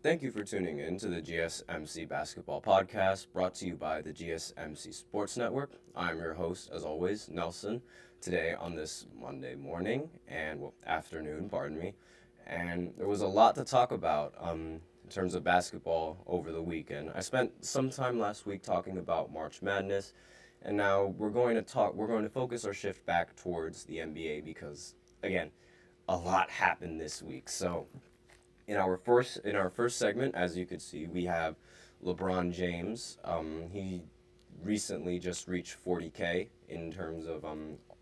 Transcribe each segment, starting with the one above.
Thank you for tuning in to the GSMC Basketball Podcast, brought to you by the GSMC Sports Network. I'm your host, as always, Nelson, today on this Monday morning, afternoon, pardon me. And there was a lot to talk about in terms of basketball over the weekend. I spent some time last week talking about March Madness, and now we're going to focus our shift back towards the NBA because, again, a lot happened this week. So, in our first segment, as you could see, we have LeBron James. He recently just reached 40K in terms of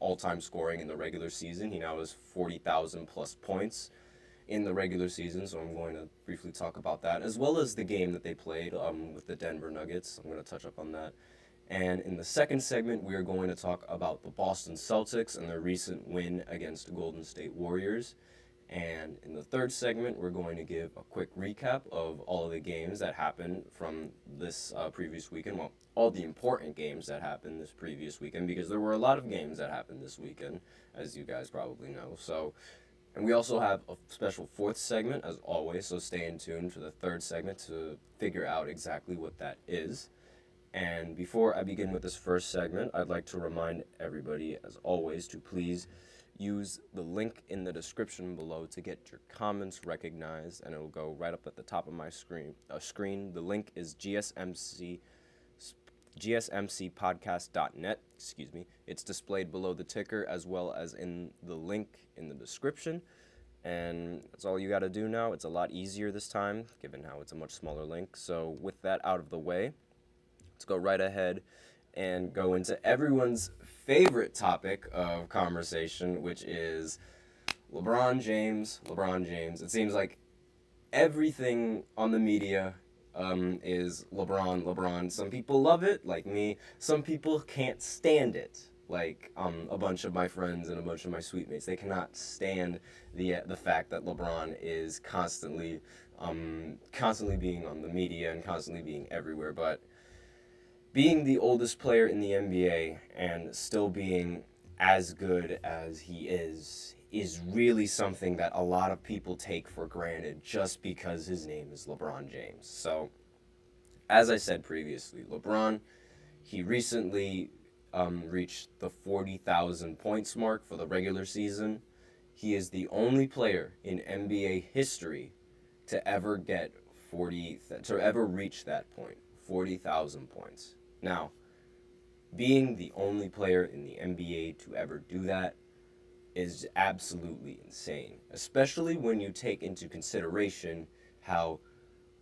all-time scoring in the regular season. He now has 40,000 plus points in the regular season, so I'm going to briefly talk about that, as well as the game that they played with the Denver Nuggets. I'm going to touch up on that. And in the second segment, we are going to talk about the Boston Celtics and their recent win against the Golden State Warriors. And in the third segment, we're going to give a quick recap of all of the games that happened from this previous weekend. Well, all the important games that happened this previous weekend, because there were a lot of games that happened this weekend, as you guys probably know. And we also have a special fourth segment, as always, so stay in tune for the third segment to figure out exactly what that is. And before I begin with this first segment, I'd like to remind everybody, as always, to please use the link in the description below to get your comments recognized, and it'll go right up at the top of my screen. The link is GSMCPodcast.net. It's displayed below the ticker as well as in the link in the description. And that's all you got to do now. It's a lot easier this time, given how it's a much smaller link. So with that out of the way, let's go right ahead and go into everyone's favorite topic of conversation, which is LeBron James. It seems like everything on the media is LeBron. Some people love it, like me. Some people can't stand it, like a bunch of my friends and a bunch of my sweet mates. They cannot stand the fact that LeBron is constantly being on the media and constantly being everywhere. But being the oldest player in the NBA and still being as good as he is really something that a lot of people take for granted just because his name is LeBron James. So, as I said previously, LeBron, he recently reached the 40,000 points mark for the regular season. He is the only player in NBA history to ever reach that point, 40,000 points. Now, being the only player in the NBA to ever do that is absolutely insane, especially when you take into consideration how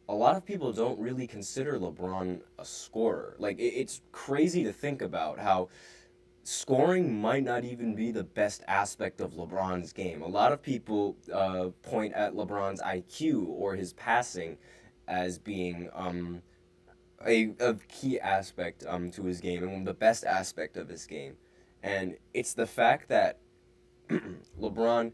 a lot of people don't really consider LeBron a scorer. Like, it's crazy to think about how scoring might not even be the best aspect of LeBron's game. A lot of people point at LeBron's IQ or his passing as being a key aspect to his game and one of the best aspect of his game. And it's the fact that LeBron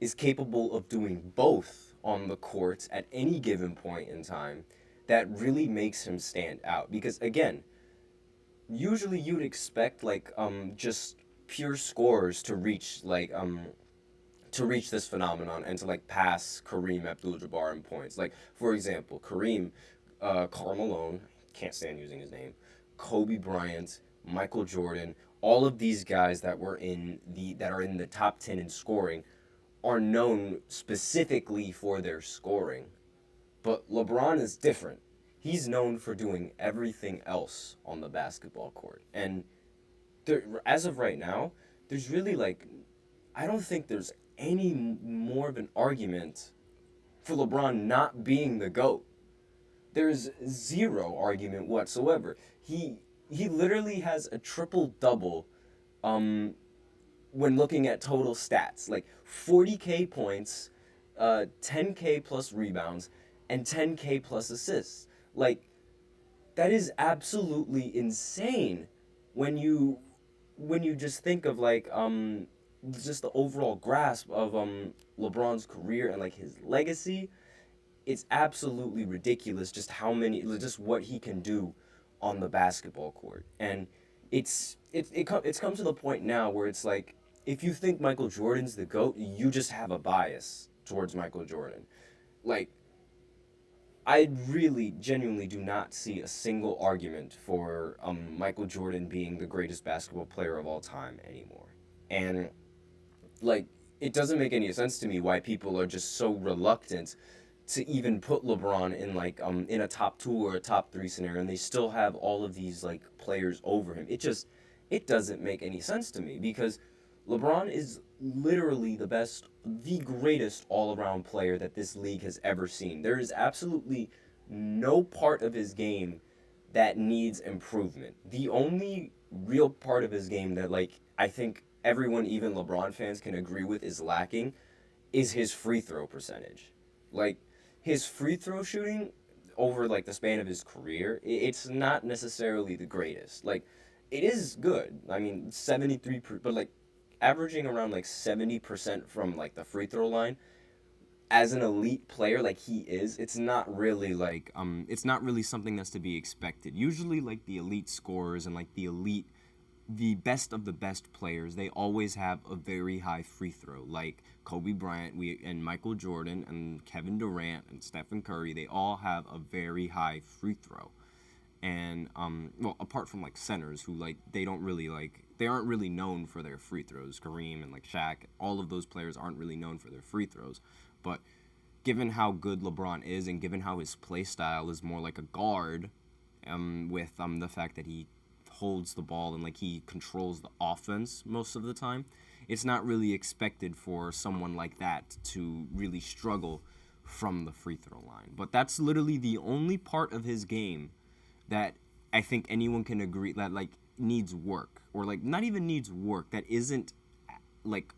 is capable of doing both on the court at any given point in time that really makes him stand out. Because again, usually you'd expect just pure scorers to reach this phenomenon and to pass Kareem Abdul-Jabbar in points. Like, for example, Kareem, Karl Malone, can't stand using his name, Kobe Bryant, Michael Jordan, all of these guys that are in the top 10 in scoring are known specifically for their scoring. But LeBron is different. He's known for doing everything else on the basketball court. And as of right now, there's really I don't think there's any more of an argument for LeBron not being the GOAT. There's zero argument whatsoever. He literally has a triple-double when looking at total stats. 40K points, 10K plus rebounds, and 10K plus assists. That is absolutely insane when you just think of just the overall grasp of LeBron's career and his legacy. It's absolutely ridiculous just what he can do on the basketball court. And it's come to the point now where it's if you think Michael Jordan's the GOAT, you just have a bias towards Michael Jordan. I really, genuinely do not see a single argument for Michael Jordan being the greatest basketball player of all time anymore. And, like, it doesn't make any sense to me why people are just so reluctant to even put LeBron in, like, in a top two or a top three scenario, and they still have all of these, like, players over him. It doesn't make any sense to me, because LeBron is literally the greatest all around player that this league has ever seen. There is absolutely no part of his game that needs improvement. The only real part of his game that, like, I think everyone, even LeBron fans, can agree with is lacking is his free throw percentage. Like, his free throw shooting over, like, the span of his career, it's not necessarily the greatest. Like, it is good. I mean, 73, but, like, averaging around, like, 70% from, like, the free throw line as an elite player like he is, it's not really, like, it's not really something that's to be expected. Usually, like, the elite scorers and, like, the best of the best players, they always have a very high free throw. Like Kobe Bryant, and Michael Jordan, and Kevin Durant, and Stephen Curry, they all have a very high free throw. And well, apart from, like, centers who, like, they aren't really known for their free throws. Kareem and, like, Shaq, all of those players aren't really known for their free throws. But given how good LeBron is, and given how his play style is more like a guard, with the fact that he holds the ball and, like, he controls the offense most of the time, it's not really expected for someone like that to really struggle from the free throw line. But that's literally the only part of his game that I think anyone can agree that, like, needs work, or, like, not even needs work, that isn't, like,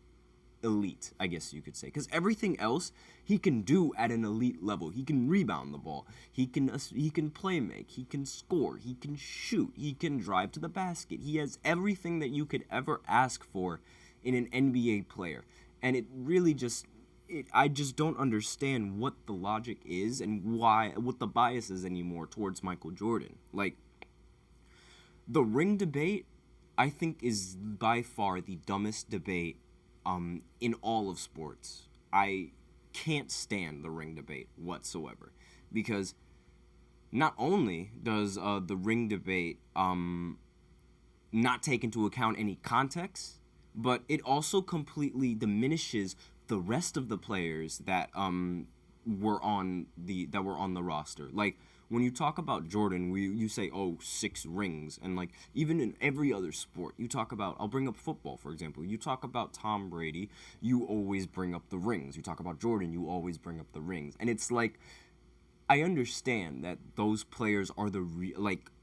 elite, I guess you could say, because everything else he can do at an elite level. He can rebound the ball, he can play make, he can score, he can shoot, he can drive to the basket. He has everything that you could ever ask for in an NBA player, and it really I just don't understand what the logic is and what the bias is anymore towards Michael Jordan. Like, the ring debate, I think, is by far the dumbest debate in all of sports. I can't stand the ring debate whatsoever, because not only does the ring debate not take into account any context, but it also completely diminishes the rest of the players that were on the roster. Like, when you talk about Jordan, you say, oh, 6 rings, and, like, even in every other sport, you talk about, I'll bring up football, for example. You talk about Tom Brady, you always bring up the rings. You talk about Jordan, you always bring up the rings. And it's like, I understand that those players are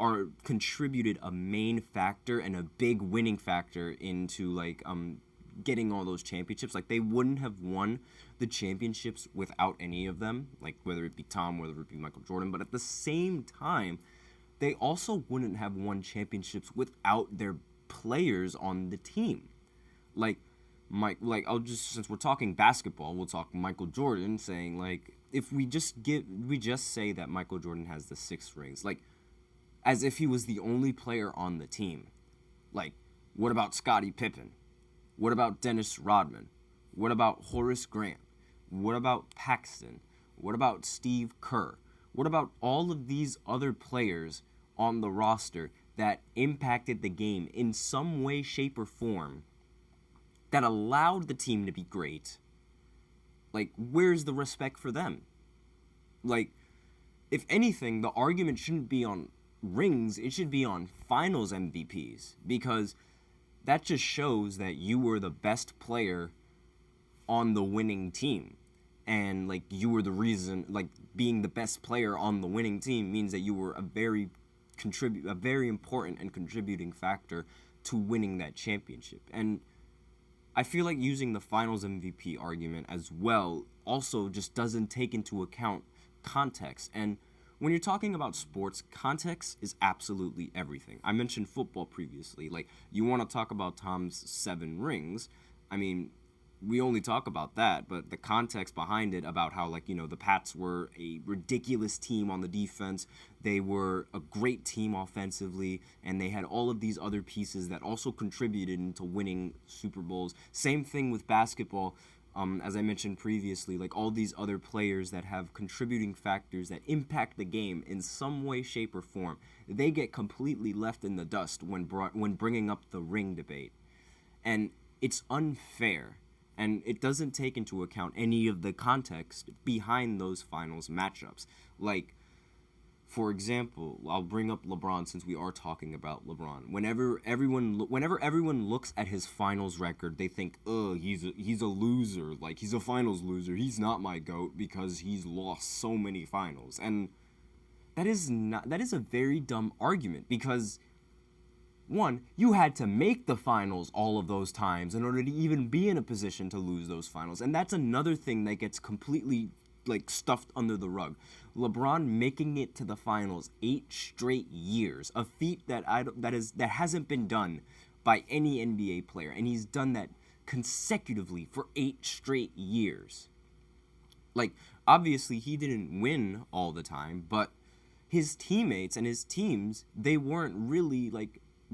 are contributed a main factor and a big winning factor into, like, getting all those championships. Like, they wouldn't have won the championships without any of them, like, whether it be Tom, whether it be Michael Jordan. But at the same time, they also wouldn't have won championships without their players on the team. Like, since we're talking basketball, we'll talk Michael Jordan, saying, like, if we just say that Michael Jordan has the 6 rings, like, as if he was the only player on the team. Like, what about Scottie Pippen? What about Dennis Rodman? What about Horace Grant? What about Paxson? What about Steve Kerr? What about all of these other players on the roster that impacted the game in some way, shape, or form that allowed the team to be great? Like, where's the respect for them? Like, if anything, the argument shouldn't be on rings, it should be on finals MVPs, because that just shows that you were the best player on the winning team. And, like, you were the reason, like, being the best player on the winning team means that you were a very important and contributing factor to winning that championship. And I feel like using the finals MVP argument as well also just doesn't take into account context. And when you're talking about sports, context is absolutely everything. I mentioned football previously. Like, you want to talk about Tom's 7 rings. I mean, we only talk about that, but the context behind it about how, like, you know, the Pats were a ridiculous team on the defense. They were a great team offensively, and they had all of these other pieces that also contributed into winning Super Bowls. Same thing with basketball. as I mentioned previously, like all these other players that have contributing factors that impact the game in some way, shape, or form, they get completely left in the dust when bringing up the ring debate. And it's unfair, and it doesn't take into account any of the context behind those finals matchups. Like, for example, I'll bring up LeBron since we are talking about LeBron. Whenever everyone looks at his finals record, they think, he's a loser. Like, he's a finals loser. He's not my GOAT because he's lost so many finals. And that is a very dumb argument because, one, you had to make the finals all of those times in order to even be in a position to lose those finals. And that's another thing that gets completely stuffed under the rug. LeBron making it to the finals 8 straight years, a feat that hasn't been done by any NBA player, and he's done that consecutively for 8 straight years. Like, obviously he didn't win all the time, but his teammates and his teams, they weren't really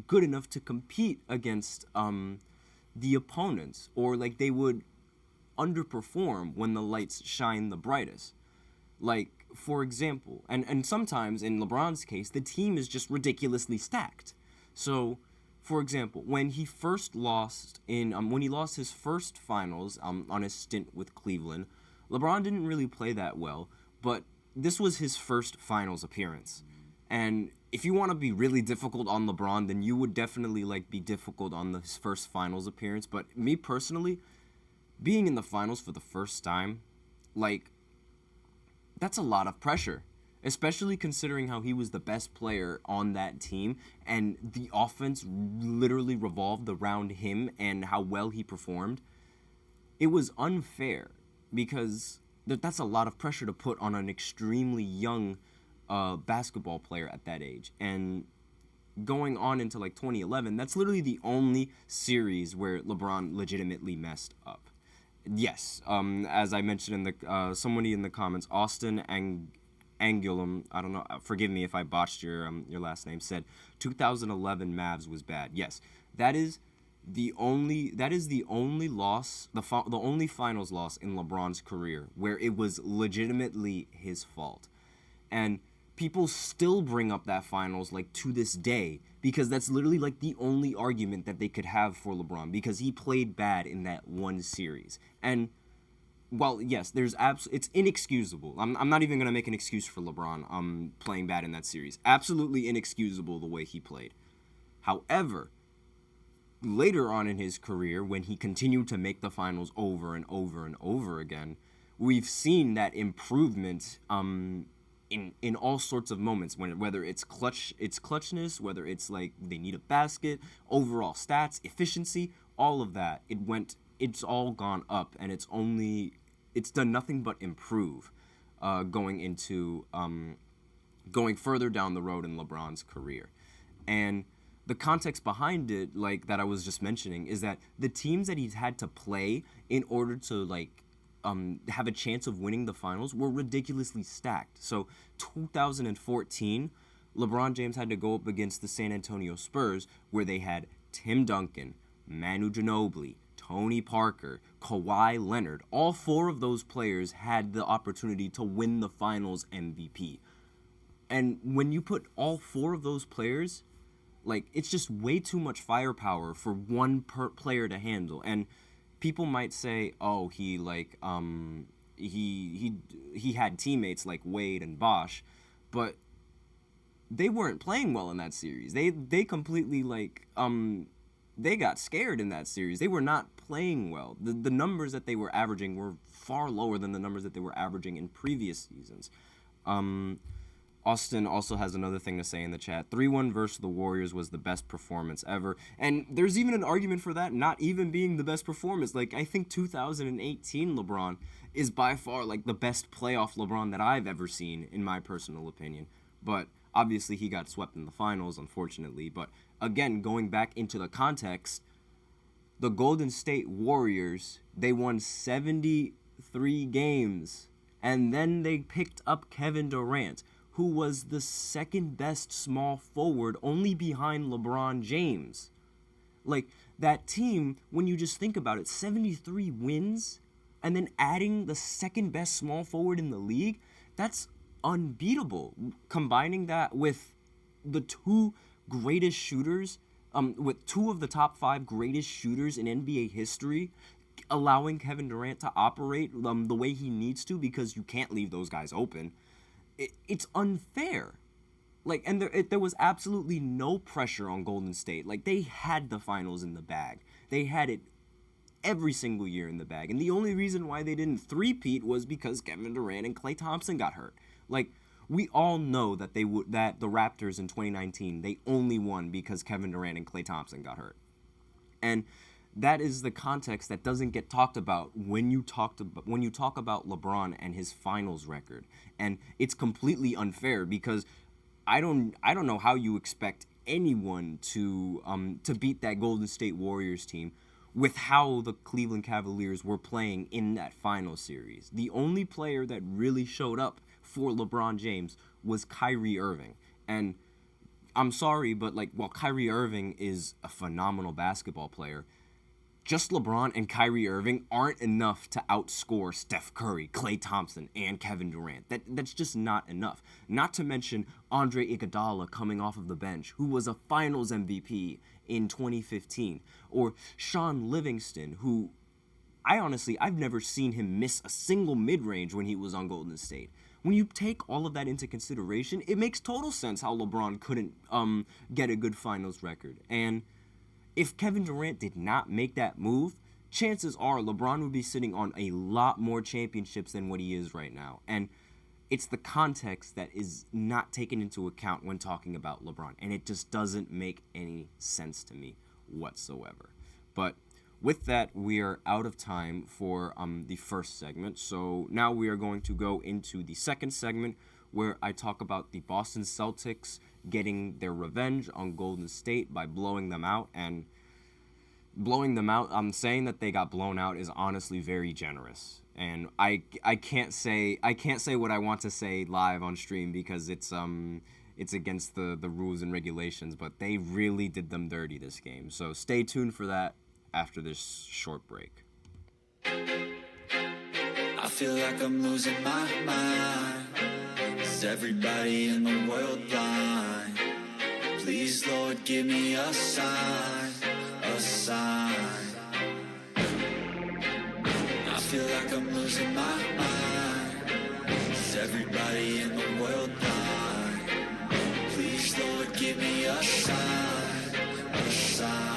good enough to compete against the opponents, or they would underperform when the lights shine the brightest. Like, for example, and sometimes in LeBron's case, the team is just ridiculously stacked. So, for example, when he lost his first finals on his stint with Cleveland, LeBron didn't really play that well, but this was his first finals appearance. And if you want to be really difficult on LeBron, then you would definitely be difficult on his first finals appearance. But me personally, being in the finals for the first time, that's a lot of pressure, especially considering how he was the best player on that team and the offense literally revolved around him and how well he performed. It was unfair because that's a lot of pressure to put on an extremely young basketball player at that age. And going on into 2011, that's literally the only series where LeBron legitimately messed up. Yes, as I mentioned in the somebody in the comments, Austin Angulum, I don't know, forgive me if I botched your last name, said 2011 Mavs was bad. Yes, that is the only loss, the only finals loss in LeBron's career where it was legitimately his fault. And people still bring up that finals to this day because that's literally the only argument that they could have for LeBron because he played bad in that one series. And while yes, it's inexcusable. I'm not even gonna make an excuse for LeBron playing bad in that series. Absolutely inexcusable the way he played. However, later on in his career, when he continued to make the finals over and over and over again, we've seen that improvement in all sorts of moments, whether it's clutchness, whether it's they need a basket, overall stats, efficiency, all of that, it's all gone up, and it's done nothing but improve going further down the road in LeBron's career. And the context behind it, that I was just mentioning, is that the teams that he's had to play in order to have a chance of winning the finals were ridiculously stacked. So 2014, LeBron James had to go up against the San Antonio Spurs, where they had Tim Duncan, Manu Ginobili, Tony Parker, Kawhi Leonard. All 4 of those players had the opportunity to win the finals MVP. And when you put all 4 of those players, it's just way too much firepower for one player to handle. And people might say, oh, he had teammates like Wade and Bosh, but they weren't playing well in that series. They completely they got scared in that series. They were not playing well. The numbers that they were averaging were far lower than the numbers that they were averaging in previous seasons. Austin also has another thing to say in the chat. 3-1 versus the Warriors was the best performance ever. And there's even an argument for that not even being the best performance. I think 2018 LeBron is by far the best playoff LeBron that I've ever seen, in my personal opinion. But obviously he got swept in the finals, unfortunately. But again, going back into the context, the Golden State Warriors, they won 73 games. And then they picked up Kevin Durant, who was the second best small forward, only behind LeBron James. That team, when you just think about it, 73 wins, and then adding the second best small forward in the league, that's unbeatable. Combining that with the two greatest shooters, with two of the top 5 greatest shooters in NBA history, allowing Kevin Durant to operate the way he needs to, because you can't leave those guys open. It's unfair. Like, and there was absolutely no pressure on Golden State. Like, they had the finals in the bag. They had it every single year in the bag. And the only reason why they didn't three-peat was because Kevin Durant and Klay Thompson got hurt. Like, we all know that the Raptors in 2019, they only won because Kevin Durant and Klay Thompson got hurt. And that is the context that doesn't get talked about when you talk about LeBron and his finals record. And it's completely unfair, because I don't know how you expect anyone to beat that Golden State Warriors team with how the Cleveland Cavaliers were playing in that final series. The only player that really showed up for LeBron James was Kyrie Irving. And I'm sorry, but while Kyrie Irving is a phenomenal basketball player, just LeBron and Kyrie Irving aren't enough to outscore Steph Curry, Klay Thompson, and Kevin Durant. That's just not enough. Not to mention Andre Iguodala coming off of the bench, who was a Finals MVP in 2015. Or Sean Livingston, who I've never seen him miss a single mid-range when he was on Golden State. When you take all of that into consideration, it makes total sense how LeBron couldn't get a good Finals record. And if Kevin Durant did not make that move, chances are LeBron would be sitting on a lot more championships than what he is right now. And it's the context that is not taken into account when talking about LeBron. And it just doesn't make any sense to me whatsoever. But with that, we are out of time for the first segment. So now we are going to go into the second segment, where I talk about the Boston Celtics getting their revenge on Golden State by blowing them out. And blowing them out, saying that they got blown out is honestly very generous. And I can't say what I want to say live on stream, because it's against the rules and regulations, but they really did them dirty this game. So stay tuned for that after this short break. I feel like I'm losing my mind. Is everybody in the world blind? Please, Lord, give me a sign, a sign. I feel like I'm losing my mind. Is everybody in the world blind? Please, Lord, give me a sign, a sign.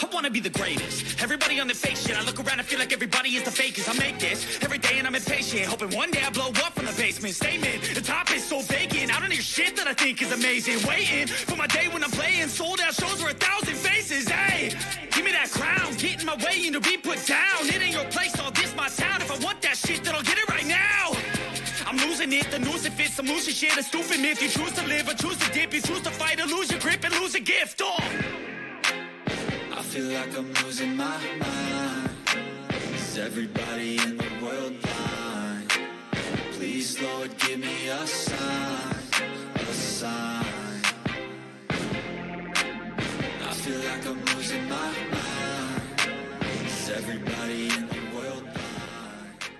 I wanna be the greatest. Everybody on the fake shit. I look around and feel like everybody is the fakest. I make this every day and I'm impatient, hoping one day I blow up from the basement. Statement, the top is so vacant. I don't hear shit that I think is amazing. Waiting for my day when I'm playing sold out shows for 1,000 faces. Hey, give me that crown, get in my way and to be put down. It ain't your place, all this my town. If I want that shit, then I'll get it right now. I'm losing it, the noose it fits, some losing shit, a stupid myth. You choose to live or choose to dip, you choose to fight or lose your grip and lose a gift. Oh. I feel like I'm losing my mind. Is everybody in the world blind? Please, Lord, give me a sign, a sign. I feel like I'm losing my mind. Is everybody in the world blind?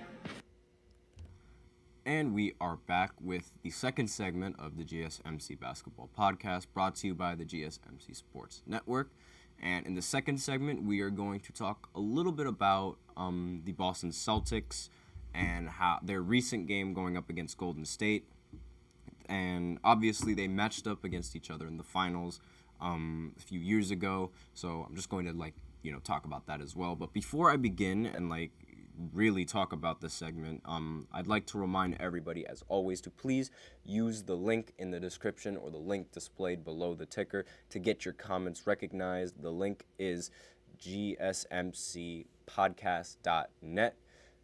And we are back with the second segment of the GSMC Basketball Podcast, brought to you by the GSMC Sports Network. And in the second segment, we are going to talk a little bit about the Boston Celtics and how their recent game going up against Golden State. And obviously, they matched up against each other in the finals a few years ago. So I'm just going to talk about that as well. But before I begin and really talk about this segment, I'd like to remind everybody, as always, to please use the link in the description or the link displayed below the ticker to get your comments recognized. The link is GSMCPodcast.net.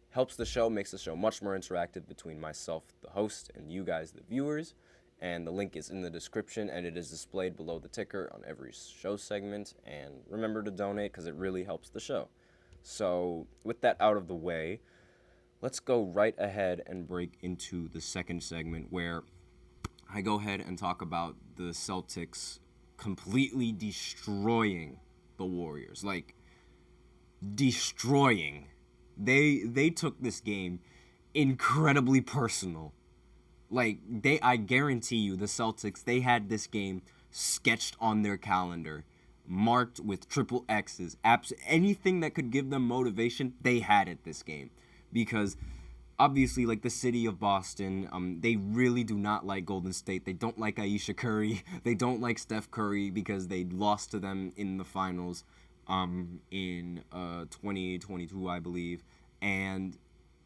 Helps the show, makes the show much more interactive between myself, the host, and you guys, the viewers. And the link is in the description, and it is displayed below the ticker on every show segment. And remember to donate, because it really helps the show. So with that out of the way, let's go right ahead and break into the second segment, where I go ahead and talk about the Celtics completely destroying the Warriors. Destroying They took this game incredibly personal. Like, I guarantee you, the Celtics, they had this game sketched on their calendar, marked with triple X's. Anything that could give them motivation, they had it this game. Because, obviously, like, the city of Boston, they really do not like Golden State. They don't like Ayesha Curry. They don't like Steph Curry because they lost to them in the finals in 2022, I believe. And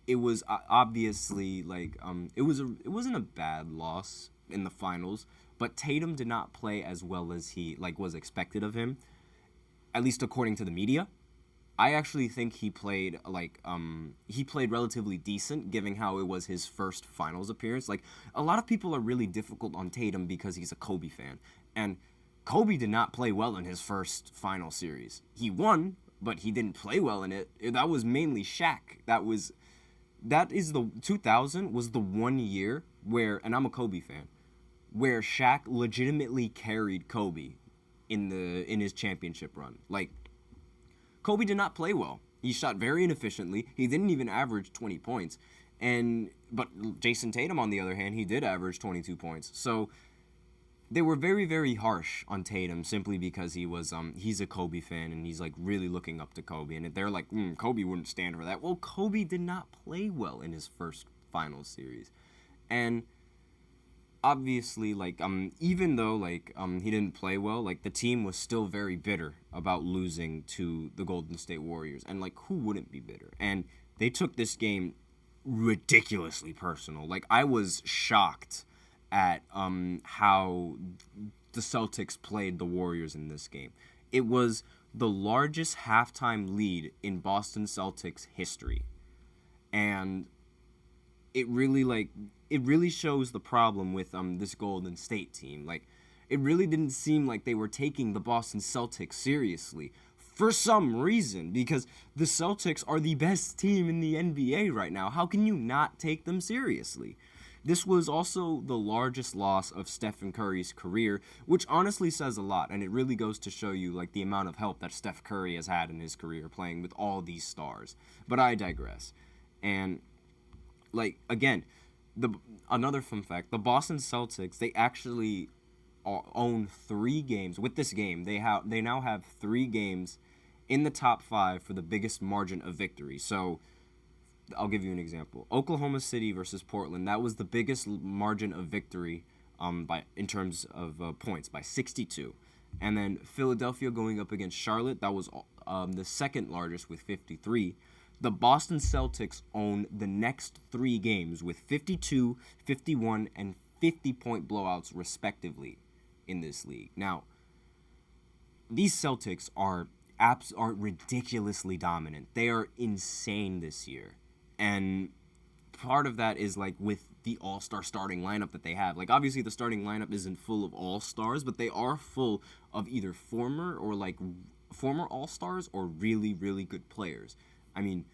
it was obviously like it wasn't a bad loss in the finals, but Tatum did not play as well as he was expected of him, at least according to the media. I actually think he played relatively decent, given how it was his first finals appearance. Like, a lot of people are really difficult on Tatum because he's a Kobe fan, and Kobe did not play well in his first final series. He won, but he didn't play well in it. That was mainly Shaq. That is the 2000 was the 1 year where, and I'm a Kobe fan, where Shaq legitimately carried Kobe in his championship run. Like, Kobe did not play well. He shot very inefficiently. He didn't even average 20 points. But Jason Tatum, on the other hand, he did average 22 points. So they were very, very harsh on Tatum simply because he's a Kobe fan and he's like really looking up to Kobe. And they're like, Kobe wouldn't stand for that. Well, Kobe did not play well in his first finals series. And obviously, like, even though, like, he didn't play well, like, the team was still very bitter about losing to the Golden State Warriors. And, like, who wouldn't be bitter? And they took this game ridiculously personal. Like, I was shocked at how the Celtics played the Warriors in this game. It was the largest halftime lead in Boston Celtics history. And it really shows the problem with this Golden State team. Like, it really didn't seem like they were taking the Boston Celtics seriously for some reason, because the Celtics are the best team in the NBA right now. How can you not take them seriously? This was also the largest loss of Stephen Curry's career, which honestly says a lot, and it really goes to show you, like, the amount of help that Steph Curry has had in his career playing with all these stars. But I digress. And, like, again, another fun fact, the Boston Celtics, they actually own 3 games. With this game, they now have 3 games in the top 5 for the biggest margin of victory. So I'll give you an example. Oklahoma City versus Portland, that was the biggest margin of victory in terms of points, by 62. And then Philadelphia going up against Charlotte, that was the second largest with 53. The Boston Celtics own the next 3 games with 52, 51, and 50-point blowouts respectively in this league. Now, these Celtics are ridiculously dominant. They are insane this year. And part of that is, like, with the all-star starting lineup that they have. Like, obviously the starting lineup isn't full of all-stars, but they are full of either former all-stars or really, really good players. I mean,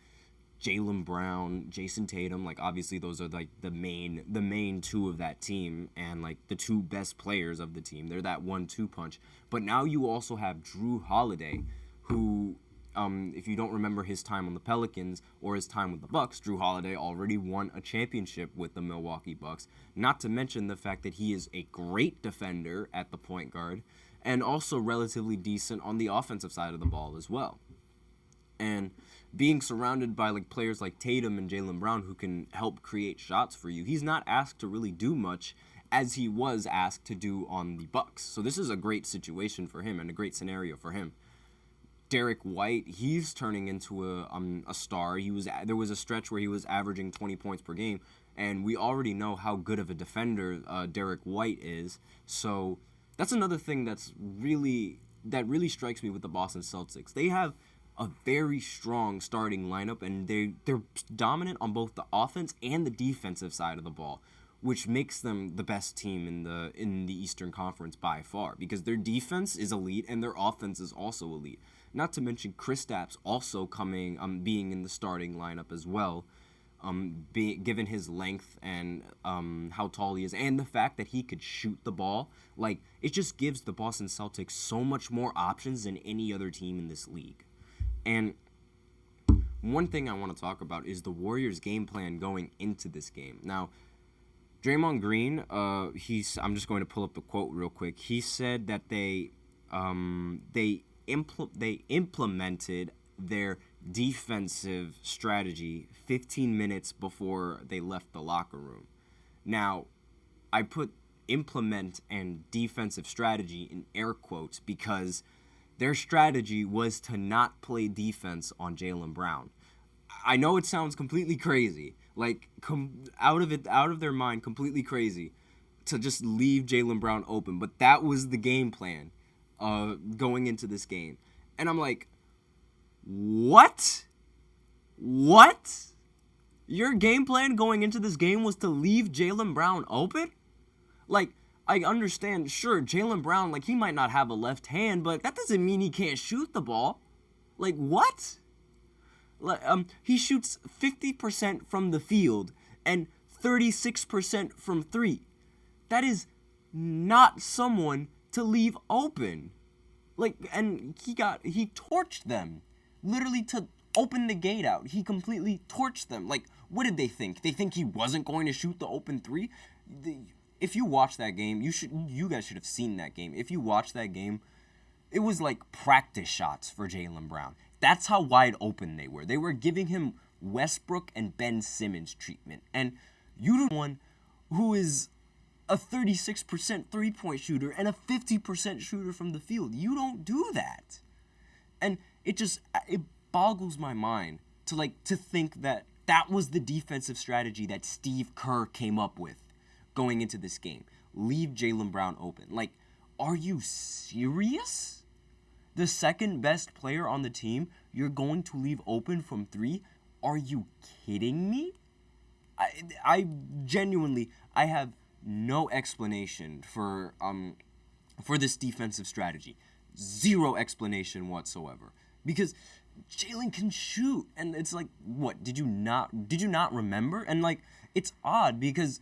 Jaylen Brown, Jason Tatum, like, obviously those are, like, the main 2 of that team, and, like, the 2 best players of the team. They're that 1-2 punch. But now you also have Drew Holiday, who, if you don't remember his time on the Pelicans or his time with the Bucks, Drew Holiday already won a championship with the Milwaukee Bucks. Not to mention the fact that he is a great defender at the point guard and also relatively decent on the offensive side of the ball as well. And being surrounded by, like, players like Tatum and Jaylen Brown who can help create shots for you, he's not asked to really do much as he was asked to do on the Bucks. So this is a great situation for him and a great scenario for him. Derek White, he's turning into a star. There was a stretch where he was averaging 20 points per game, and we already know how good of a defender Derek White is. So that's another thing that really strikes me with the Boston Celtics. They have a very strong starting lineup, and they're dominant on both the offense and the defensive side of the ball, which makes them the best team in the Eastern Conference by far, because their defense is elite and their offense is also elite. Not to mention Kristaps also being in the starting lineup as well, given his length and how tall he is, and the fact that he could shoot the ball. Like, it just gives the Boston Celtics so much more options than any other team in this league. And one thing I want to talk about is the Warriors' game plan going into this game. Now, Draymond Green, I'm just going to pull up the quote real quick. He said that they implemented their defensive strategy 15 minutes before they left the locker room. Now, I put implement and defensive strategy in air quotes because their strategy was to not play defense on Jaylen Brown. I know it sounds completely crazy, like out of their mind, completely crazy, to just leave Jaylen Brown open, but that was the game plan going into this game. And I'm like, what? Your game plan going into this game was to leave Jaylen Brown open? Like, I understand, sure, Jaylen Brown, like, he might not have a left hand, but that doesn't mean he can't shoot the ball. Like, what? He shoots 50% from the field and 36% from three. That is not someone to leave open. Like, and he torched them. Literally to open the gate out. He completely torched them. Like, what did they think? They think he wasn't going to shoot the open three? If you watch that game, you guys should have seen that game. If you watch that game, it was like practice shots for Jaylen Brown. That's how wide open they were. They were giving him Westbrook and Ben Simmons treatment. And you're the one who is a 36% three-point shooter and a 50% shooter from the field. You don't do that. And it boggles my mind to think that was the defensive strategy that Steve Kerr came up with going into this game. Leave Jaylen Brown open. Like, are you serious? The second best player on the team, you're going to leave open from three? Are you kidding me? I genuinely, I have no explanation for this defensive strategy. Zero explanation whatsoever. Because Jaylen can shoot, and it's like, what, did you not remember? And like, it's odd because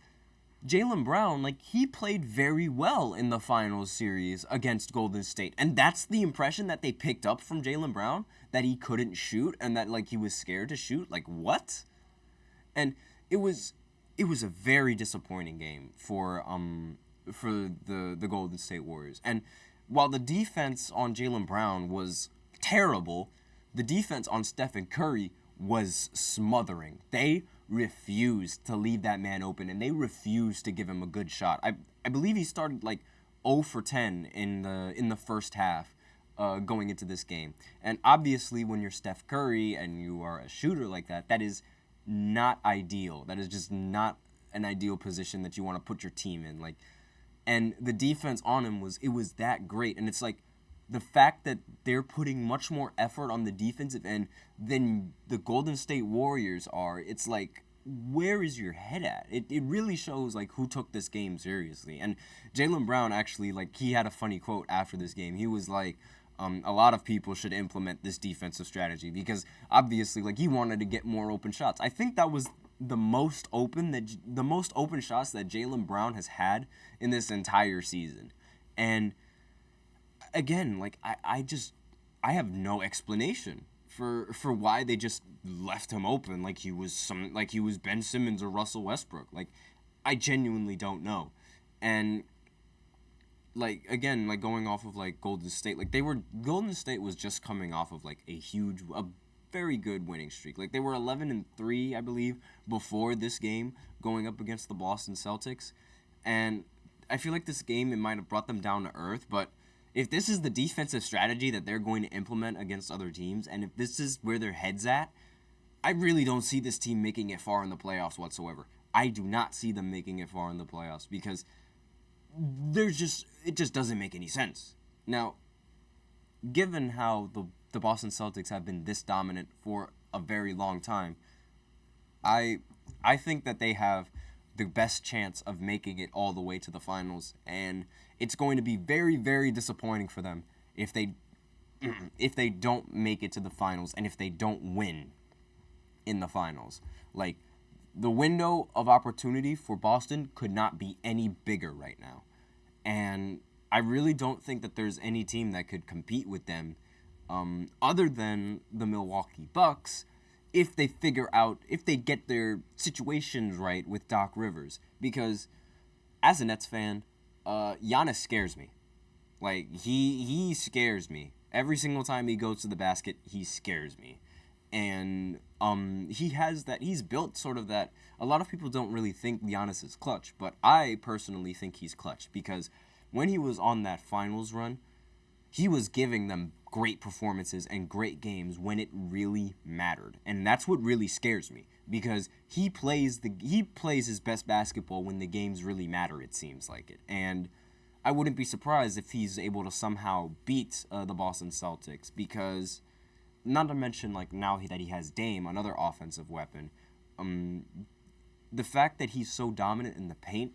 Jaylen Brown, like, he played very well in the finals series against Golden State. And that's the impression that they picked up from Jaylen Brown, that he couldn't shoot and that, like, he was scared to shoot. Like, what? And it was a very disappointing game for the Golden State Warriors. And while the defense on Jaylen Brown was terrible, the defense on Stephen Curry was smothering. They refused to leave that man open, and they refused to give him a good shot. I believe he started like 0 for 10 in the first half going into this game. And obviously when you're Steph Curry and you are a shooter like that, that is not ideal. That is just not an ideal position that you want to put your team in. Like, and the defense on him was that great. And it's like, the fact that they're putting much more effort on the defensive end than the Golden State Warriors are, it's like, where is your head at? It really shows, like, who took this game seriously. And Jaylen Brown actually, like, he had a funny quote after this game. He was like, a lot of people should implement this defensive strategy because, obviously, like, he wanted to get more open shots. I think that was the most open shots that Jaylen Brown has had in this entire season. And again, like, I have no explanation for why they just left him open like he was Ben Simmons or Russell Westbrook. Like, I genuinely don't know. And like, again, like, going off of like Golden State, like, Golden State was just coming off of like a very good winning streak. Like, they were 11-3, I believe, before this game going up against the Boston Celtics. And I feel like this game, it might have brought them down to earth, but if this is the defensive strategy that they're going to implement against other teams, and if this is where their head's at, I really don't see this team making it far in the playoffs whatsoever. I do not see them making it far in the playoffs because it just doesn't make any sense. Now, given how the Boston Celtics have been this dominant for a very long time, I think that they have the best chance of making it all the way to the finals, and it's going to be very, very disappointing for them if they don't make it to the finals and if they don't win in the finals. Like, the window of opportunity for Boston could not be any bigger right now. And I really don't think that there's any team that could compete with them other than the Milwaukee Bucks if they get their situations right with Doc Rivers. Because as a Nets fan, Giannis scares me. Like, he scares me. Every single time he goes to the basket, he scares me. And he's built sort of that. A lot of people don't really think Giannis is clutch, but I personally think he's clutch, because when he was on that finals run, he was giving them great performances and great games when it really mattered. And that's what really scares me, because he plays his best basketball when the games really matter, it seems like it. And I wouldn't be surprised if he's able to somehow beat the Boston Celtics, because not to mention, like, now that he has Dame, another offensive weapon, the fact that he's so dominant in the paint,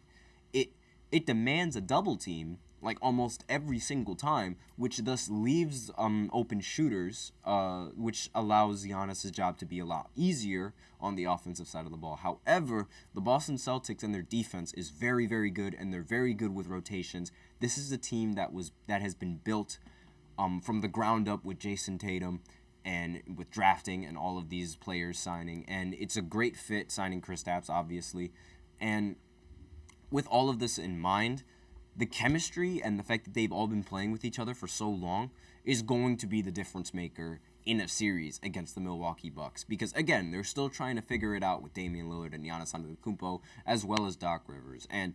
it demands a double team, like, almost every single time, which thus leaves open shooters, which allows Giannis' job to be a lot easier on the offensive side of the ball. However, the Boston Celtics and their defense is very, very good, and they're very good with rotations. This is a team that has been built from the ground up with Jason Tatum, and with drafting and all of these players signing. And it's a great fit, signing Kristaps, obviously. And with all of this in mind, the chemistry and the fact that they've all been playing with each other for so long is going to be the difference maker in a series against the Milwaukee Bucks. Because, again, they're still trying to figure it out with Damian Lillard and Giannis Antetokounmpo, as well as Doc Rivers. And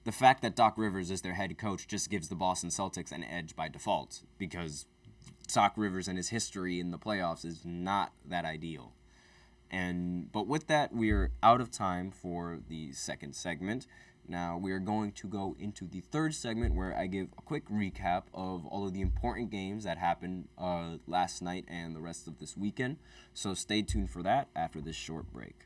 the fact that Doc Rivers is their head coach just gives the Boston Celtics an edge by default, because Doc Rivers and his history in the playoffs is not that ideal. But with that, we're out of time for the second segment. Now we are going to go into the third segment, where I give a quick recap of all of the important games that happened last night and the rest of this weekend. So stay tuned for that after this short break.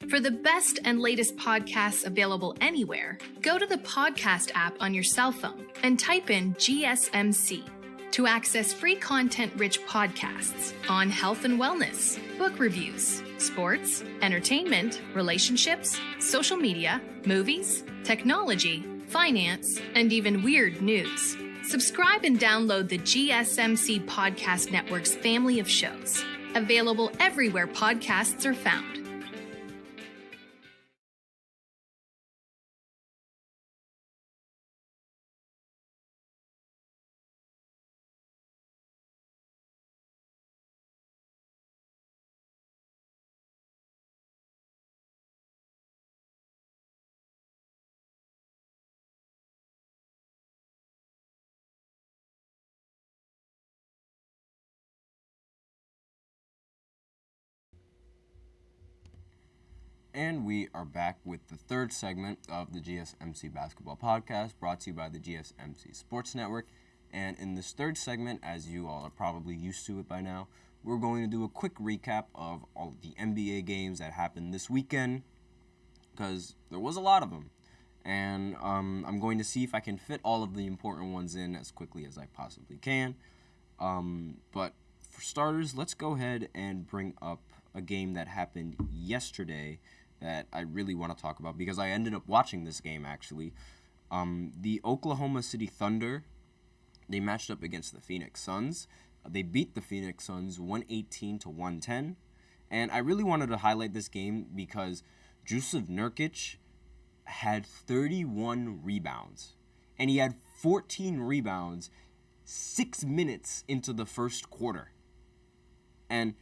For the best and latest podcasts available anywhere, go to the podcast app on your cell phone and type in GSMC to access free content-rich podcasts on health and wellness, book reviews, sports, entertainment, relationships, social media, movies, technology, finance, and even weird news. Subscribe and download the GSMC Podcast Network's family of shows, available everywhere podcasts are found. And we are back with the third segment of the GSMC Basketball Podcast, brought to you by the GSMC Sports Network. And in this third segment, as you all are probably used to it by now, we're going to do a quick recap of all of the NBA games that happened this weekend, because there was a lot of them. And I'm going to see if I can fit all of the important ones in as quickly as I possibly can. But for starters, let's go ahead and bring up a game that happened yesterday that I really want to talk about, because I ended up watching this game, actually. The Oklahoma City Thunder, they matched up against the Phoenix Suns. They beat the Phoenix Suns 118-110. And I really wanted to highlight this game because JioSaavn Nurkic had 31 rebounds. And he had 14 rebounds 6 minutes into the first quarter. And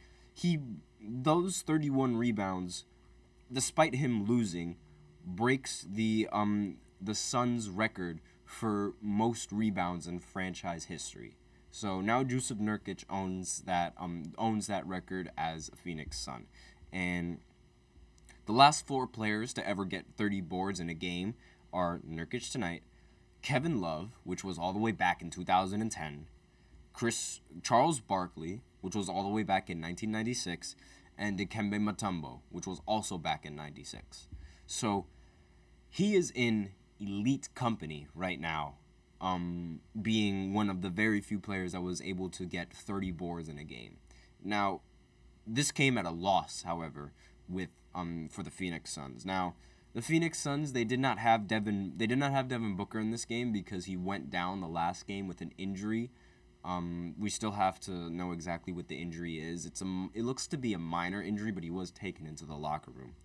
those 31 rebounds, despite him losing, breaks the Suns' record for most rebounds in franchise history. So now JioSaavn Nurkic owns that record as a Phoenix Sun. And the last 4 players to ever get 30 boards in a game are Nurkic tonight, Kevin Love, which was all the way back in 2010, Charles Barkley, which was all the way back in 1996, and Dikembe Mutombo, which was also back in 96. So he is in elite company right now, being one of the very few players that was able to get 30 boards in a game. Now, this came at a loss, however, for the Phoenix Suns. Now, the Phoenix Suns, they did not have Devin Booker in this game because he went down the last game with an injury We still have to know exactly what the injury is. It looks to be a minor injury, but he was taken into the locker room.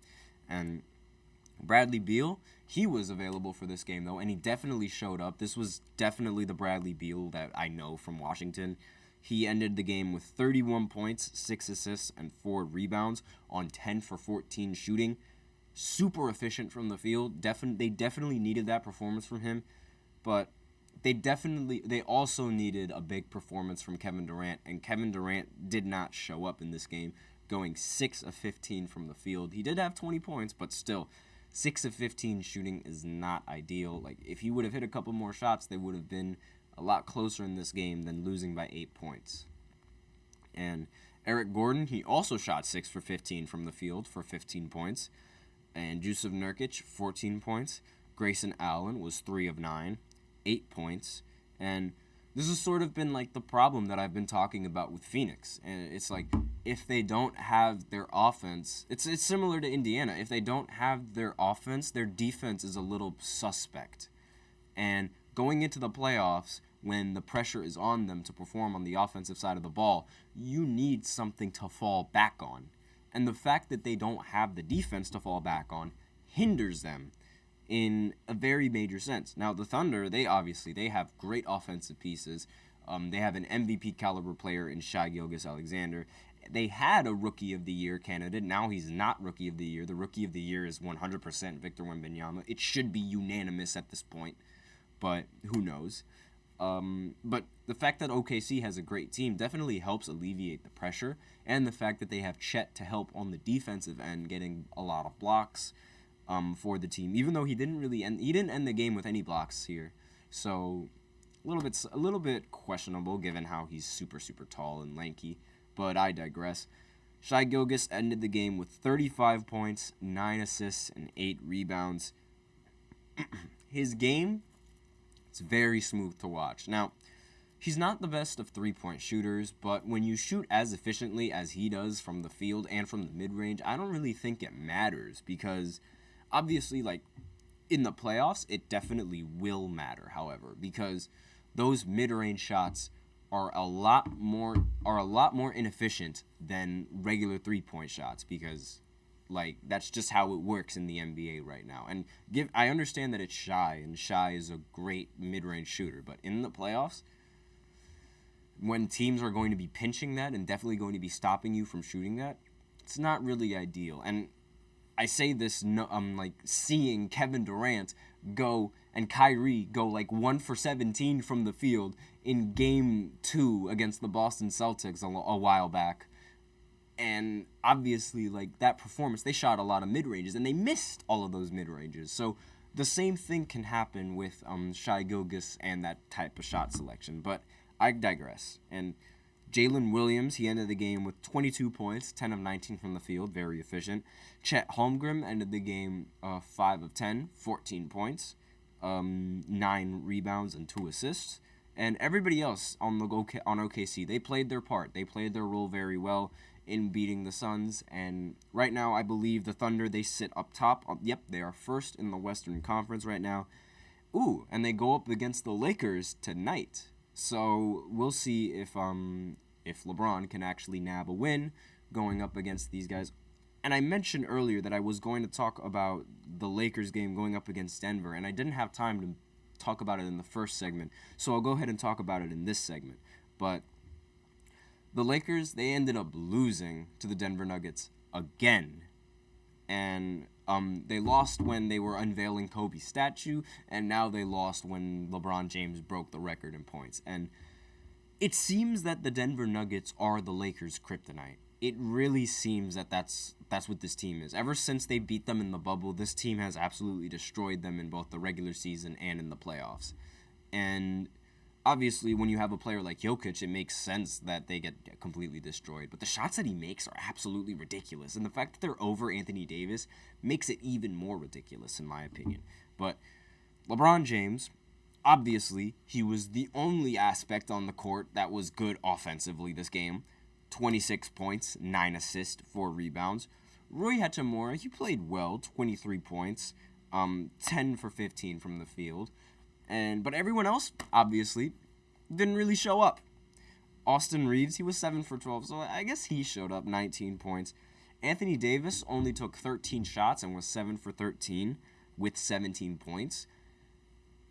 And Bradley Beal, he was available for this game, though, and he definitely showed up. This was definitely the Bradley Beal that I know from Washington. He ended the game with 31 points, 6 assists, and 4 rebounds on 10 for 14 shooting. Super efficient from the field. They definitely needed that performance from him, but they also needed a big performance from Kevin Durant, and Kevin Durant did not show up in this game, going 6 of 15 from the field. He did have 20 points, but still, 6 of 15 shooting is not ideal. Like, if he would have hit a couple more shots, they would have been a lot closer in this game than losing by 8 points. And Eric Gordon, he also shot 6 for 15 from the field for 15 points. And Jusuf Nurkic, 14 points. Grayson Allen was 3 of 9, 8 points. And this has sort of been like the problem that I've been talking about with Phoenix. And it's like, if they don't have their offense, it's similar to Indiana. If they don't have their offense, their defense is a little suspect. And going into the playoffs, when the pressure is on them to perform on the offensive side of the ball, you need something to fall back on. And the fact that they don't have the defense to fall back on hinders them in a very major sense. Now, the Thunder, they have great offensive pieces. They have an MVP caliber player in Shai Gilgeous-Alexander. They had a Rookie of the Year candidate. Now he's not Rookie of the Year. The Rookie of the Year is 100% Victor Wembanyama. It should be unanimous at this point, but who knows? But the fact that OKC has a great team definitely helps alleviate the pressure, and the fact that they have Chet to help on the defensive end, getting a lot of blocks for the team. Even though he didn't end the game with any blocks here, so a little bit questionable given how he's super tall and lanky. But I digress. Shai Gilgeous ended the game with 35 points, 9 assists, and 8 rebounds. His game, it's very smooth to watch. Now, he's not the best of three-point shooters, but when you shoot as efficiently as he does from the field and from the mid-range, I don't really think it matters, because obviously, like, in the playoffs, it definitely will matter, however, because those mid-range shots are a lot more inefficient than regular three-point shots, because, like, that's just how it works in the NBA right now. And I understand that it's Shai, and Shai is a great mid-range shooter, but in the playoffs, when teams are going to be pinching that and definitely going to be stopping you from shooting that, it's not really ideal. And I say this, like, seeing Kevin Durant and Kyrie go like 1 for 17 from the field in Game 2 against the Boston Celtics a while back. And obviously, like, that performance, they shot a lot of mid-ranges, and they missed all of those mid-ranges. So the same thing can happen with Shai Gilgeous and that type of shot selection. But I digress. And Jalen Williams, he ended the game with 22 points, 10 of 19 from the field, very efficient. Chet Holmgren ended the game 5 of 10, 14 points, 9 rebounds, and 2 assists. And everybody else on OKC, they played their part. They played their role very well in beating the Suns. And right now, I believe the Thunder, they sit up top. Yep, they are first in the Western Conference right now. Ooh, and they go up against the Lakers tonight. So we'll see if LeBron can actually nab a win going up against these guys. And I mentioned earlier that I was going to talk about the Lakers game going up against Denver, and I didn't have time to talk about it in the first segment, so I'll go ahead and talk about it in this segment. But the Lakers, they ended up losing to the Denver Nuggets again. And they lost when they were unveiling Kobe's statue, and now they lost when LeBron James broke the record in points. And it seems that the Denver Nuggets are the Lakers' kryptonite. It really seems that that's what this team is. Ever since they beat them in the bubble, this team has absolutely destroyed them in both the regular season and in the playoffs. And obviously, when you have a player like Jokic, it makes sense that they get completely destroyed. But the shots that he makes are absolutely ridiculous. And the fact that they're over Anthony Davis makes it even more ridiculous, in my opinion. But LeBron James, obviously, he was the only aspect on the court that was good offensively this game. 26 points, 9 assists, 4 rebounds. Rui Hachimura, he played well, 23 points, 10 for 15 from the field. But everyone else, obviously, didn't really show up. Austin Reeves, he was 7 for 12, so I guess he showed up, 19 points. Anthony Davis only took 13 shots and was 7 for 13 with 17 points.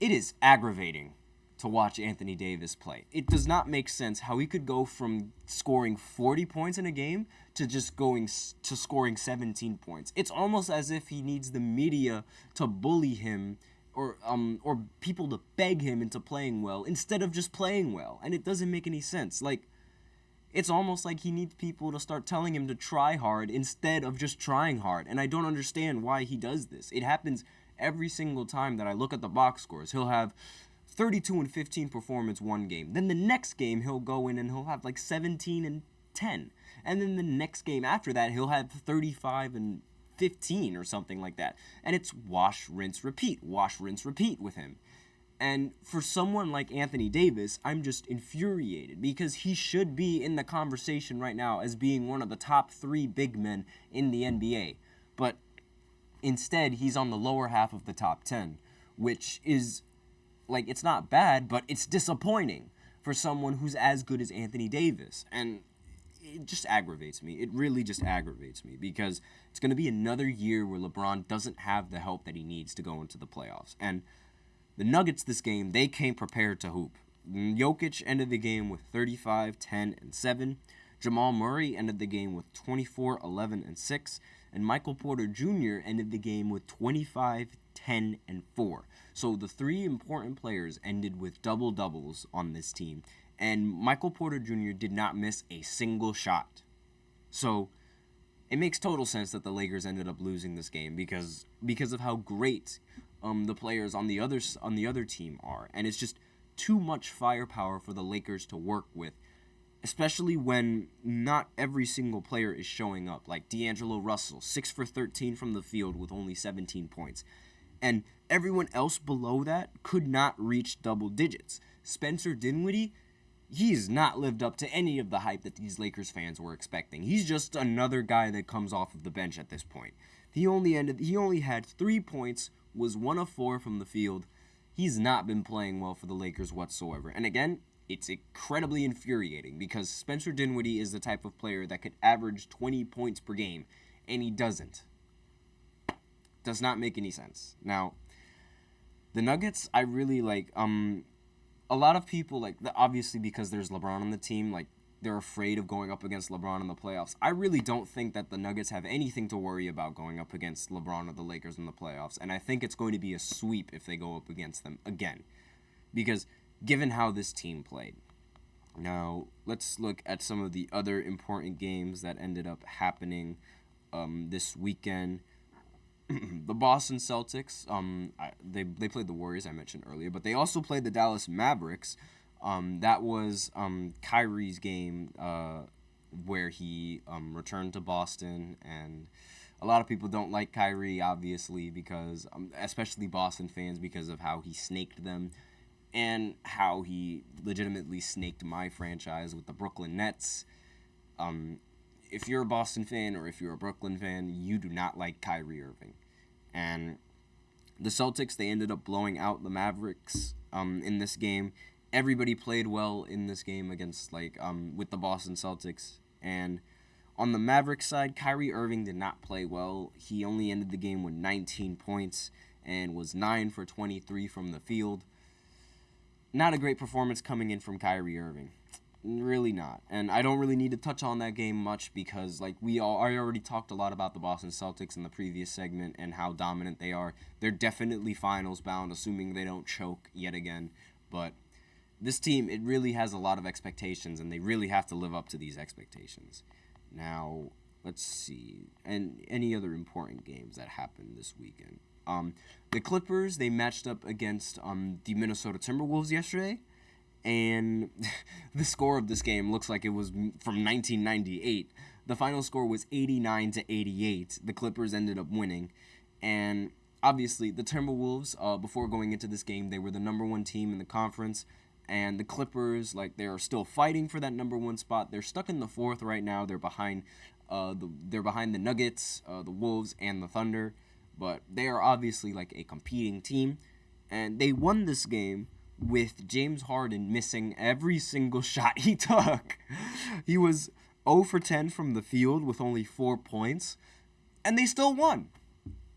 It is aggravating to watch Anthony Davis play. It does not make sense how he could go from scoring 40 points in a game to just going to scoring 17 points. It's almost as if he needs the media to bully him or people to beg him into playing well instead of just playing well. And it doesn't make any sense. Like, it's almost like he needs people to start telling him to try hard instead of just trying hard. And I don't understand why he does this. It happens every single time that I look at the box scores. He'll have 32 and 15 performance one game. Then the next game he'll go in and he'll have like 17 and 10. And then the next game after that he'll have 35 and 15 or something like that. And it's wash, rinse, repeat with him. And for someone like Anthony Davis, I'm just infuriated because he should be in the conversation right now as being one of the top 3 big men in the NBA. But instead, he's on the lower half of the top 10, which is, like, it's not bad, but it's disappointing for someone who's as good as Anthony Davis. And it just aggravates me. It really just aggravates me because it's going to be another year where LeBron doesn't have the help that he needs to go into the playoffs. And the Nuggets this game, they came prepared to hoop. Jokic ended the game with 35, 10, and 7. Jamal Murray ended the game with 24, 11, and 6. And Michael Porter Jr. ended the game with 25, 10, and 4. So the 3 important players ended with double-doubles on this team. And Michael Porter Jr. did not miss a single shot. So it makes total sense that the Lakers ended up losing this game because of how great the players on the other team are. And it's just too much firepower for the Lakers to work with, especially when not every single player is showing up. Like D'Angelo Russell, 6 for 13 from the field with only 17 points. And everyone else below that could not reach double digits. Spencer Dinwiddie, he's not lived up to any of the hype that these Lakers fans were expecting. He's just another guy that comes off of the bench at this point. He only had 3 points, was 1 of 4 from the field. He's not been playing well for the Lakers whatsoever. And again, it's incredibly infuriating because Spencer Dinwiddie is the type of player that could average 20 points per game, and he doesn't. Does not make any sense. Now, the Nuggets, I really like. A lot of people, like, obviously because there's LeBron on the team, like, they're afraid of going up against LeBron in the playoffs. I really don't think that the Nuggets have anything to worry about going up against LeBron or the Lakers in the playoffs, and I think it's going to be a sweep if they go up against them again, because given how this team played. Now, let's look at some of the other important games that ended up happening this weekend. The Boston Celtics, they played the Warriors, I mentioned earlier, but they also played the Dallas Mavericks. That was Kyrie's game where he returned to Boston, and a lot of people don't like Kyrie, obviously, because especially Boston fans, because of how he snaked them and how he legitimately snaked my franchise with the Brooklyn Nets. If you're a Boston fan or if you're a Brooklyn fan, you do not like Kyrie Irving. And the Celtics, they ended up blowing out the Mavericks in this game. Everybody played well in this game against, with the Boston Celtics. And on the Mavericks side, Kyrie Irving did not play well. He only ended the game with 19 points and was 9 for 23 from the field. Not a great performance coming in from Kyrie Irving. Really not. And I don't really need to touch on that game much because, I already talked a lot about the Boston Celtics in the previous segment and how dominant they are. They're definitely finals bound, assuming they don't choke yet again. But this team, it really has a lot of expectations, and they really have to live up to these expectations. Now, let's see. And any other important games that happened this weekend? The Clippers, they matched up against the Minnesota Timberwolves yesterday. And the score of this game looks like it was from 1998. The final score was 89-88. The Clippers ended up winning. And obviously, the Timberwolves, before going into this game, they were the number 1 team in the conference. And the Clippers, they're still fighting for that number 1 spot. They're stuck in the 4th right now. They're behind the Nuggets, the Wolves, and the Thunder. But they are obviously a competing team. And they won this game with James Harden missing every single shot he took. He was 0 for 10 from the field with only 4 points, and they still won.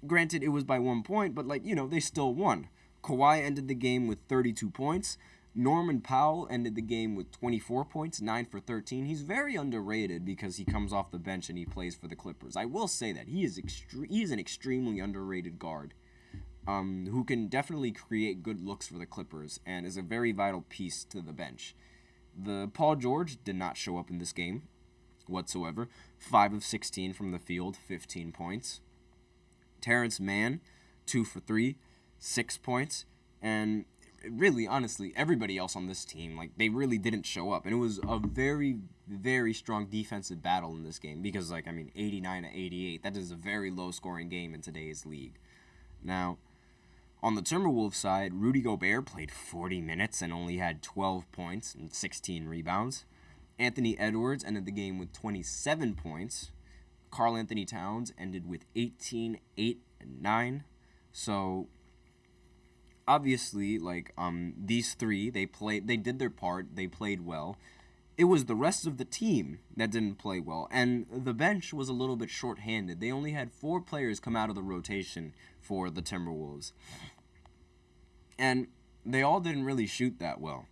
Granted, it was by 1 point, but, they still won. Kawhi ended the game with 32 points. Norman Powell ended the game with 24 points, 9 for 13. He's very underrated because he comes off the bench and he plays for the Clippers. I will say that he is an extremely underrated guard who can definitely create good looks for the Clippers and is a very vital piece to the bench. The Paul George did not show up in this game whatsoever. 5 of 16 from the field, 15 points. Terrence Mann, 2 for 3, 6 points. And really, honestly, everybody else on this team, they really didn't show up. And it was a very, very strong defensive battle in this game because, 89 to 88, that is a very low-scoring game in today's league. Now, on the Timberwolves side, Rudy Gobert played 40 minutes and only had 12 points and 16 rebounds. Anthony Edwards ended the game with 27 points. Karl Anthony Towns ended with 18, 8, and 9. So obviously, these three, they did their part, they played well. It was the rest of the team that didn't play well, and the bench was a little bit short-handed. They only had 4 players come out of the rotation for the Timberwolves. And they all didn't really shoot that well.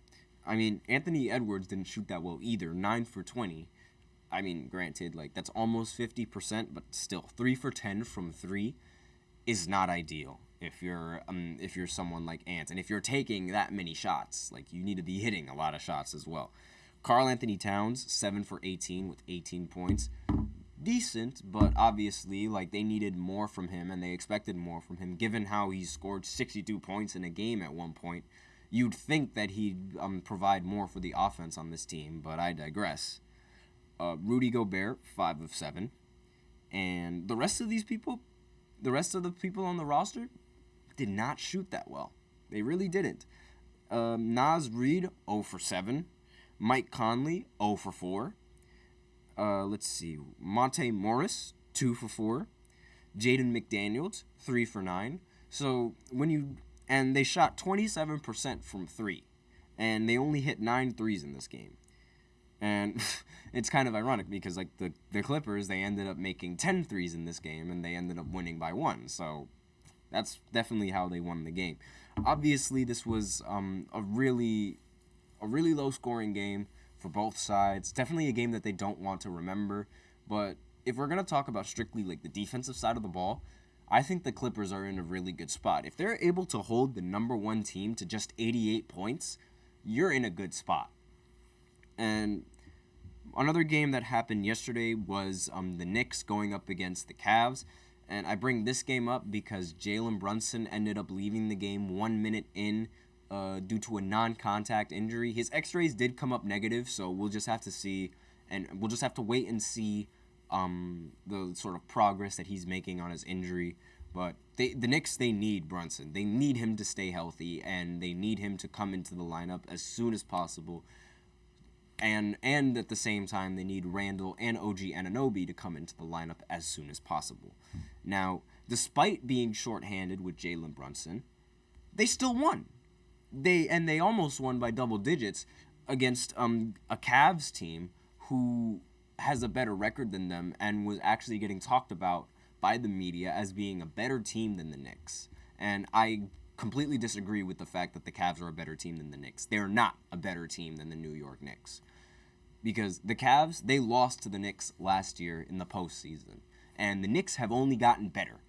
Anthony Edwards didn't shoot that well either, 9 for 20. Granted, that's almost 50%, but still, 3 for 10 from 3 is not ideal if you're someone like Ant. And if you're taking that many shots, you need to be hitting a lot of shots as well. Karl Anthony Towns, 7 for 18 with 18 points. Decent, but obviously, they needed more from him, and they expected more from him, given how he scored 62 points in a game at one point. You'd think that he'd provide more for the offense on this team, but I digress. Rudy Gobert, 5 of 7. And the rest of the people on the roster did not shoot that well. They really didn't. Naz Reid, 0 for 7. Mike Conley, 0 for 4. Let's see. Monte Morris, 2 for 4. Jaden McDaniels, 3 for 9. So and they shot 27% from 3. And they only hit 9 threes in this game. And it's kind of ironic because, the Clippers, they ended up making 10 threes in this game, and they ended up winning by 1. So that's definitely how they won the game. Obviously, this was a really low-scoring game for both sides. Definitely a game that they don't want to remember. But if we're going to talk about strictly, the defensive side of the ball, I think the Clippers are in a really good spot. If they're able to hold the number 1 team to just 88 points, you're in a good spot. And another game that happened yesterday was the Knicks going up against the Cavs. And I bring this game up because Jalen Brunson ended up leaving the game 1 minute in due to a non-contact injury. His x-rays did come up negative, so we'll just have to see, and we'll just have to wait and see the sort of progress that he's making on his injury. But the Knicks, they need Brunson. They need him to stay healthy, and they need him to come into the lineup as soon as possible. And at the same time, they need Randall and OG Anunoby to come into the lineup as soon as possible. Now, despite being shorthanded with Jalen Brunson, they still won. They almost won by double digits against a Cavs team who has a better record than them and was actually getting talked about by the media as being a better team than the Knicks. And I completely disagree with the fact that the Cavs are a better team than the Knicks. They're not a better team than the New York Knicks. Because the Cavs, they lost to the Knicks last year in the postseason. And the Knicks have only gotten better.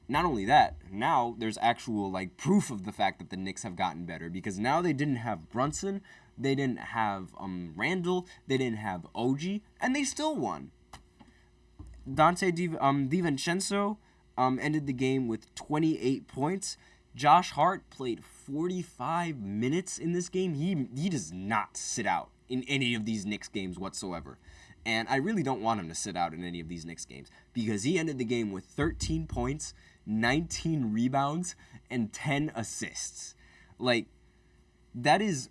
Not only that, now there's actual proof of the fact that the Knicks have gotten better, because now they didn't have Brunson, they didn't have Randall, they didn't have OG, and they still won. Dante DiVincenzo ended the game with 28 points. Josh Hart played 45 minutes in this game. He does not sit out in any of these Knicks games whatsoever. And I really don't want him to sit out in any of these Knicks games because he ended the game with 13 points, 19 rebounds, and 10 assists. That is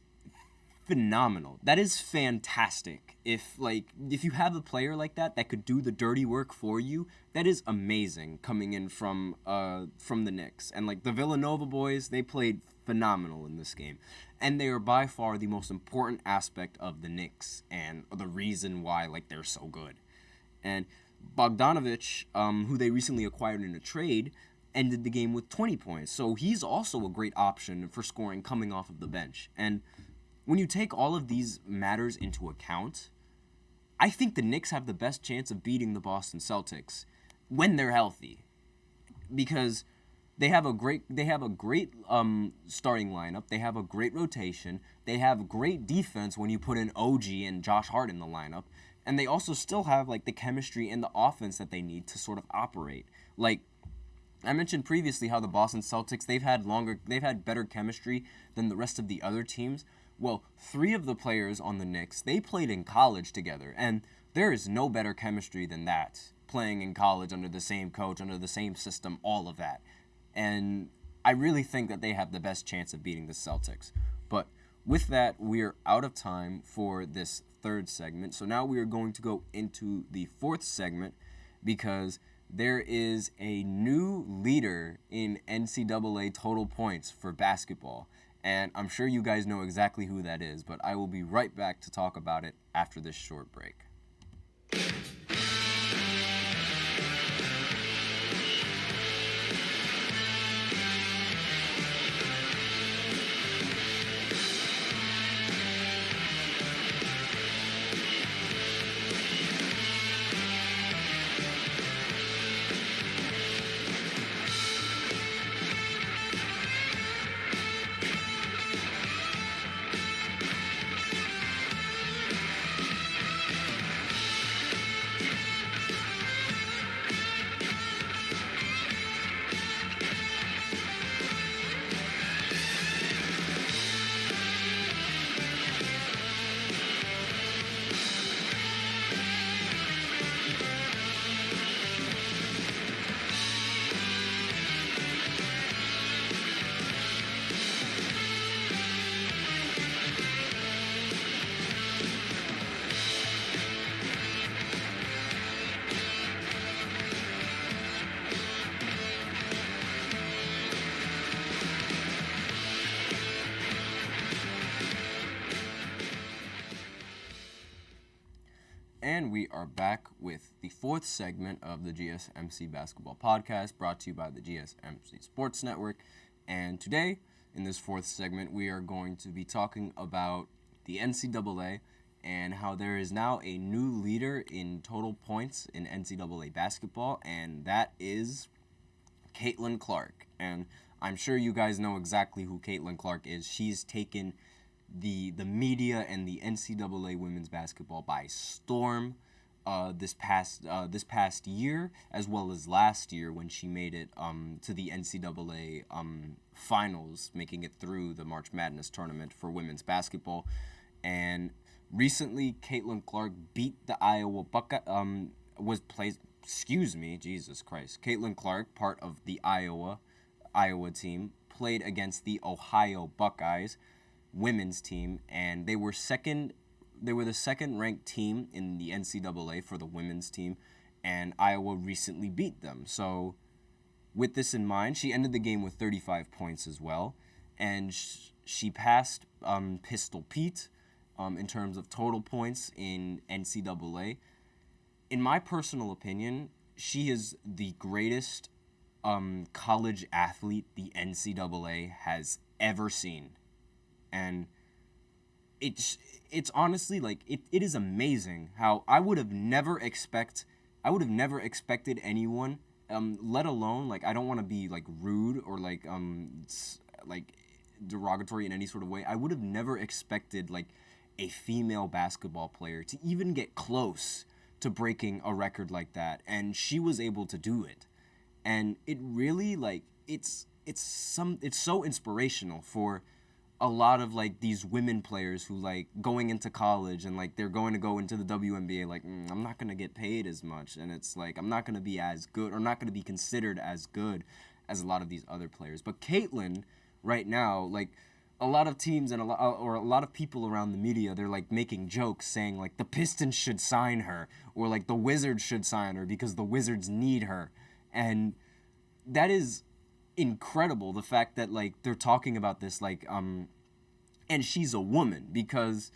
phenomenal. That is fantastic. If you have a player like that could do the dirty work for you, that is amazing coming in from the Knicks. And like the Villanova boys, they played phenomenal in this game. And they are by far the most important aspect of the Knicks and the reason why like they're so good. And Bogdanovich, who they recently acquired in a trade, ended the game with 20 points. So he's also a great option for scoring coming off of the bench. And when you take all of these matters into account, I think the Knicks have the best chance of beating the Boston Celtics when they're healthy, because they have a great starting lineup. They have a great rotation. They have great defense when you put in OG and Josh Hart in the lineup, and they also still have like the chemistry and the offense that they need to sort of operate. Like I mentioned previously, how the Boston Celtics, they've had better chemistry than the rest of the other teams. Well, 3 of the players on the Knicks, they played in college together, and there is no better chemistry than that, playing in college under the same coach, under the same system, all of that. And I really think that they have the best chance of beating the Celtics. But with that, we're out of time for this 3rd segment, so now we are going to go into the 4th segment, because there is a new leader in NCAA total points for basketball. And I'm sure you guys know exactly who that is, but I will be right back to talk about it after this short break. And we are back with the 4th segment of the GSMC Basketball Podcast, brought to you by the GSMC Sports Network. And today, in this 4th segment, we are going to be talking about the NCAA and how there is now a new leader in total points in NCAA basketball, and that is Caitlin Clark. And I'm sure you guys know exactly who Caitlin Clark is. She's taken the media and the NCAA women's basketball by storm this past year, as well as last year when she made it to the NCAA finals, making it through the March Madness tournament for women's basketball. And recently, Caitlin Clark beat the Iowa Buckeye. Jesus Christ. Caitlin Clark, part of the Iowa team, played against the Ohio Buckeyes women's team, and they were the second ranked team in the NCAA for the women's team, and Iowa recently beat them. So with this in mind, she ended the game with 35 points as well, and she passed Pistol Pete in terms of total points in NCAA. In my personal opinion, she is the greatest college athlete the NCAA has ever seen. And it's honestly like it is amazing how I would have never expected anyone, let alone, like, I don't want to be like rude or like derogatory in any sort of way. I would have never expected like a female basketball player to even get close to breaking a record like that, and she was able to do it. And it really, like, it's so inspirational for a lot of like these women players who like going into college and like they're going to go into the WNBA, like I'm not going to get paid as much, and it's like I'm not going to be as good or not going to be considered as good as a lot of these other players. But Caitlin right now, like, a lot of teams and a lot of people around the media, they're like making jokes saying like the Pistons should sign her, or like the Wizards should sign her because the Wizards need her. And that is incredible, the fact that like they're talking about this like and she's a woman, because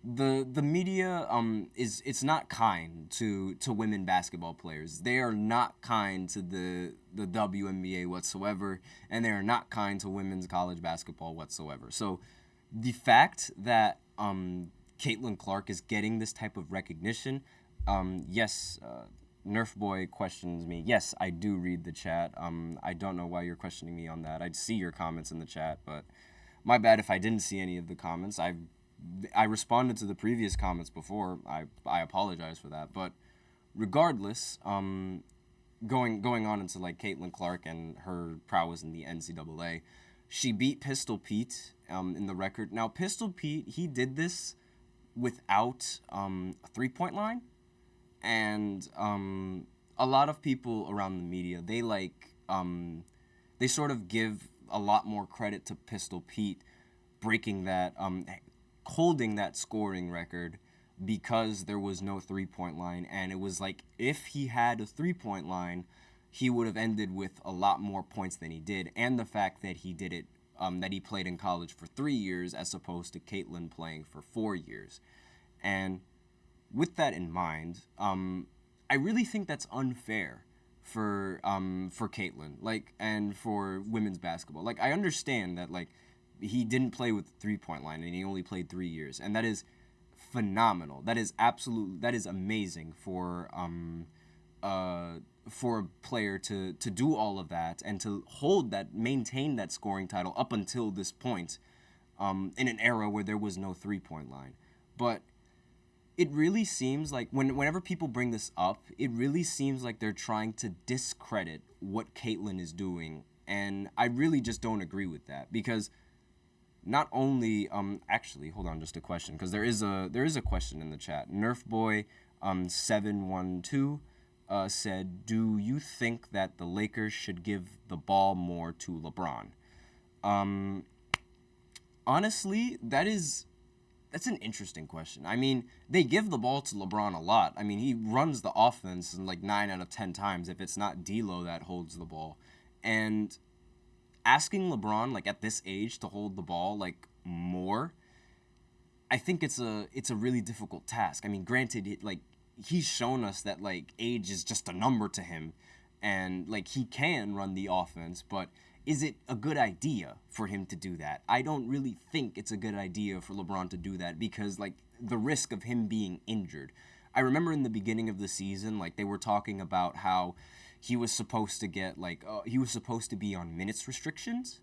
the media it's not kind to women basketball players. They are not kind to the WNBA whatsoever, and they are not kind to women's college basketball whatsoever. So the fact that Caitlin Clark is getting this type of recognition, yes, Nerf Boy questions me. Yes, I do read the chat. I don't know why you're questioning me on that. I'd see your comments in the chat, but my bad if I didn't see any of the comments. I responded to the previous comments before. I apologize for that. But regardless, going on into like Caitlin Clark and her prowess in the NCAA, she beat Pistol Pete in the record. Now Pistol Pete, he did this without a 3-point line, and a lot of people around the media, they sort of give a lot more credit to Pistol Pete breaking that, holding that scoring record, because there was no 3-point line. And it was like, if he had a 3-point line, he would have ended with a lot more points than he did. And the fact that he did it, that he played in college for 3 years as opposed to Caitlin playing for 4 years. And with that in mind, I really think that's unfair for Caitlin, like, and for women's basketball. Like, I understand that, like, he didn't play with the 3-point line and he only played 3 years, and that is phenomenal. That is amazing for a player to do all of that and to maintain that scoring title up until this point, in an era where there was no 3-point line. But it really seems like whenever people bring this up, it really seems like they're trying to discredit what Caitlin is doing, and I really just don't agree with that, because not only actually, hold on, just a question, because there is a question in the chat. Nerf Boy 712 said, "Do you think that the Lakers should give the ball more to LeBron?" Honestly, that's an interesting question. I mean, they give the ball to LeBron a lot. I mean, he runs the offense in like 9 out of 10 times if it's not D'Lo that holds the ball. And asking LeBron, like, at this age to hold the ball, like, more, I think it's a really difficult task. I mean, granted, he's shown us that, like, age is just a number to him, and, like, he can run the offense, but is it a good idea for him to do that? I don't really think it's a good idea for LeBron to do that, because, like, the risk of him being injured. I remember in the beginning of the season, like, they were talking about how he was supposed to get, like, he was supposed to be on minutes restrictions,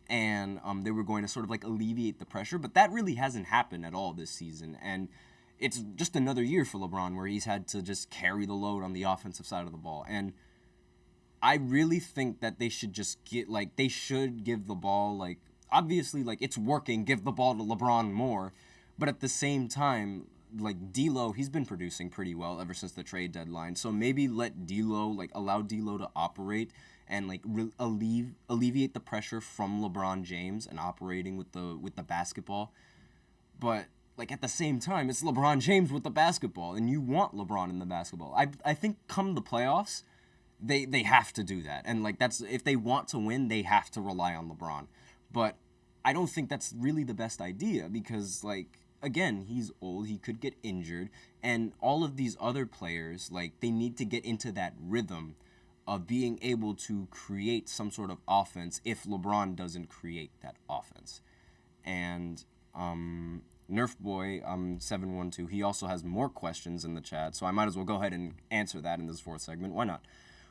and they were going to sort of, like, alleviate the pressure, but that really hasn't happened at all this season, and it's just another year for LeBron where he's had to just carry the load on the offensive side of the ball. And I really think that they should just they should give the ball, like, obviously, like, it's working, give the ball to LeBron more, but at the same time, like, D'Lo, he's been producing pretty well ever since the trade deadline, so maybe let D'Lo, like, allow D'Lo to operate and, like, alleviate the pressure from LeBron James and operating with the basketball. But, like, at the same time, it's LeBron James with the basketball, and you want LeBron in the basketball. I think come the playoffs, they have to do that. And, like, that's, if they want to win, they have to rely on LeBron. But I don't think that's really the best idea, because, like, again, he's old, he could get injured, and all of these other players, like, they need to get into that rhythm of being able to create some sort of offense if LeBron doesn't create that offense. And Nerf Boy 712, he also has more questions in the chat, so I might as well go ahead and answer that in this fourth segment. Why not?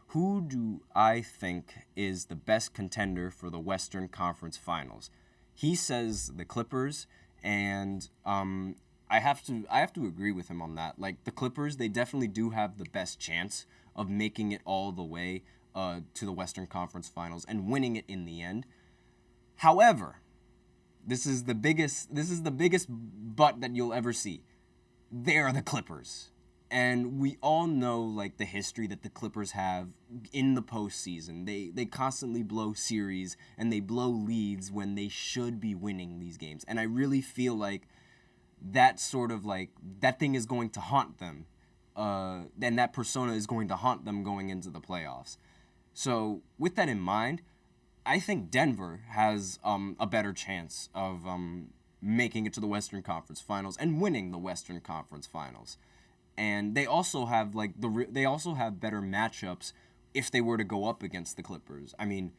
Who do I think is the best contender for the Western Conference Finals? He says the Clippers, and I have to agree with him on that. Like, the Clippers, they definitely do have the best chance of making it all the way to the Western Conference Finals and winning it in the end. However, this is the biggest but that you'll ever see. They are the Clippers. And we all know, like, the history that the Clippers have in the postseason. They constantly blow series and they blow leads when they should be winning these games. And I really feel like that sort of, like, that thing is going to haunt them. And that persona is going to haunt them going into the playoffs. So with that in mind, I think Denver has a better chance of making it to the Western Conference Finals and winning the Western Conference Finals. And they also have they also have better matchups if they were to go up against the Clippers. I mean,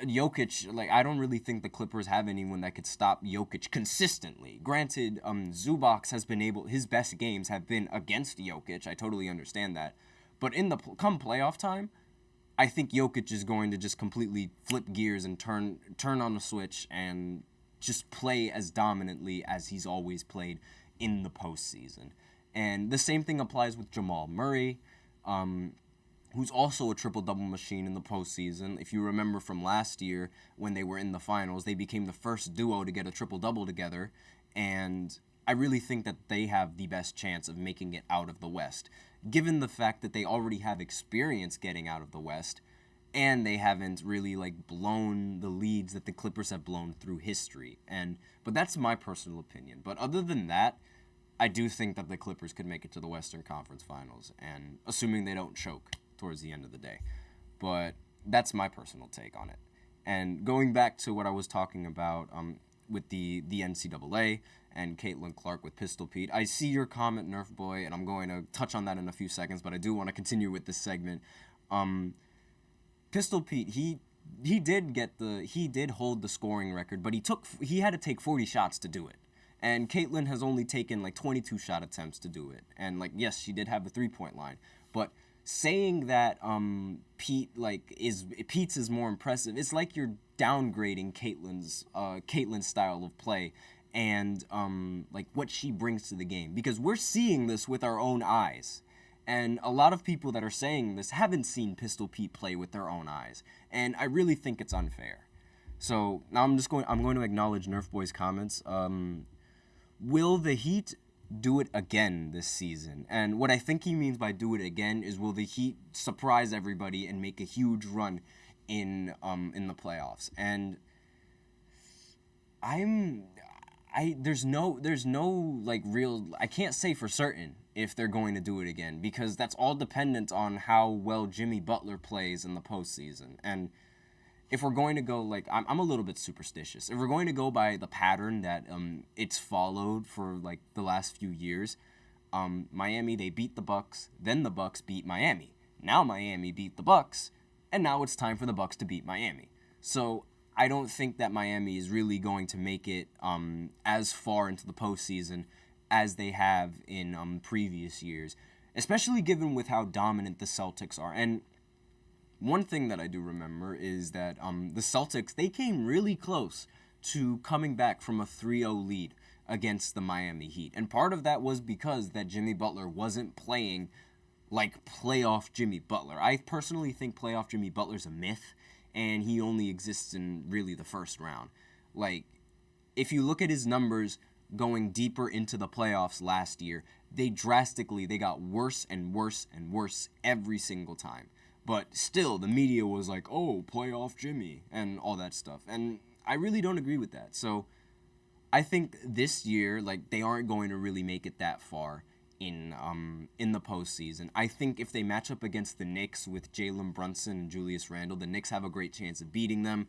Jokic, like, I don't really think the Clippers have anyone that could stop Jokic consistently. Granted, Zubac has been his best games have been against Jokic. I totally understand that. But come playoff time, I think Jokic is going to just completely flip gears and turn on the switch and just play as dominantly as he's always played in the postseason. And the same thing applies with Jamal Murray, who's also a triple-double machine in the postseason. If you remember from last year when they were in the finals, they became the first duo to get a triple-double together. And I really think that they have the best chance of making it out of the West, given the fact that they already have experience getting out of the West, and they haven't really, like, blown the leads that the Clippers have blown through history. But that's my personal opinion. But other than that, I do think that the Clippers could make it to the Western Conference Finals, and assuming they don't choke towards the end of the day. But that's my personal take on it. And going back to what I was talking about with the NCAA and Caitlin Clark with Pistol Pete, I see your comment, Nerf Boy, and I'm going to touch on that in a few seconds, but I do want to continue with this segment. Pistol Pete, he did hold the scoring record, but he had to take 40 shots to do it. And Caitlin has only taken, like, 22 shot attempts to do it. And, like, yes, she did have the three-point line. But saying that Pete's is more impressive, it's like you're downgrading Caitlin's style of play and like what she brings to the game. Because we're seeing this with our own eyes. And a lot of people that are saying this haven't seen Pistol Pete play with their own eyes. And I really think it's unfair. So now I'm going to acknowledge Nerf Boy's comments. Will the Heat do it again this season? And what I think he means by do it again is, will the Heat surprise everybody and make a huge run in the playoffs? And there's no like real, I can't say for certain if they're going to do it again, because that's all dependent on how well Jimmy Butler plays in the postseason. And if we're going to go, like, I'm a little bit superstitious. If we're going to go by the pattern that it's followed for, like, the last few years, Miami, they beat the Bucks, then the Bucks beat Miami. Now Miami beat the Bucks, and now it's time for the Bucks to beat Miami. So I don't think that Miami is really going to make it as far into the postseason as they have in previous years, especially given with how dominant the Celtics are. And one thing that I do remember is that the Celtics, they came really close to coming back from a 3-0 lead against the Miami Heat. And part of that was because that Jimmy Butler wasn't playing like playoff Jimmy Butler. I personally think playoff Jimmy Butler's a myth, and he only exists in really the first round. Like, if you look at his numbers going deeper into the playoffs last year, they got worse and worse and worse every single time. But still, the media was like, oh, playoff Jimmy, and all that stuff. And I really don't agree with that. So I think this year, like, they aren't going to really make it that far in the postseason. I think if they match up against the Knicks with Jalen Brunson and Julius Randle, the Knicks have a great chance of beating them.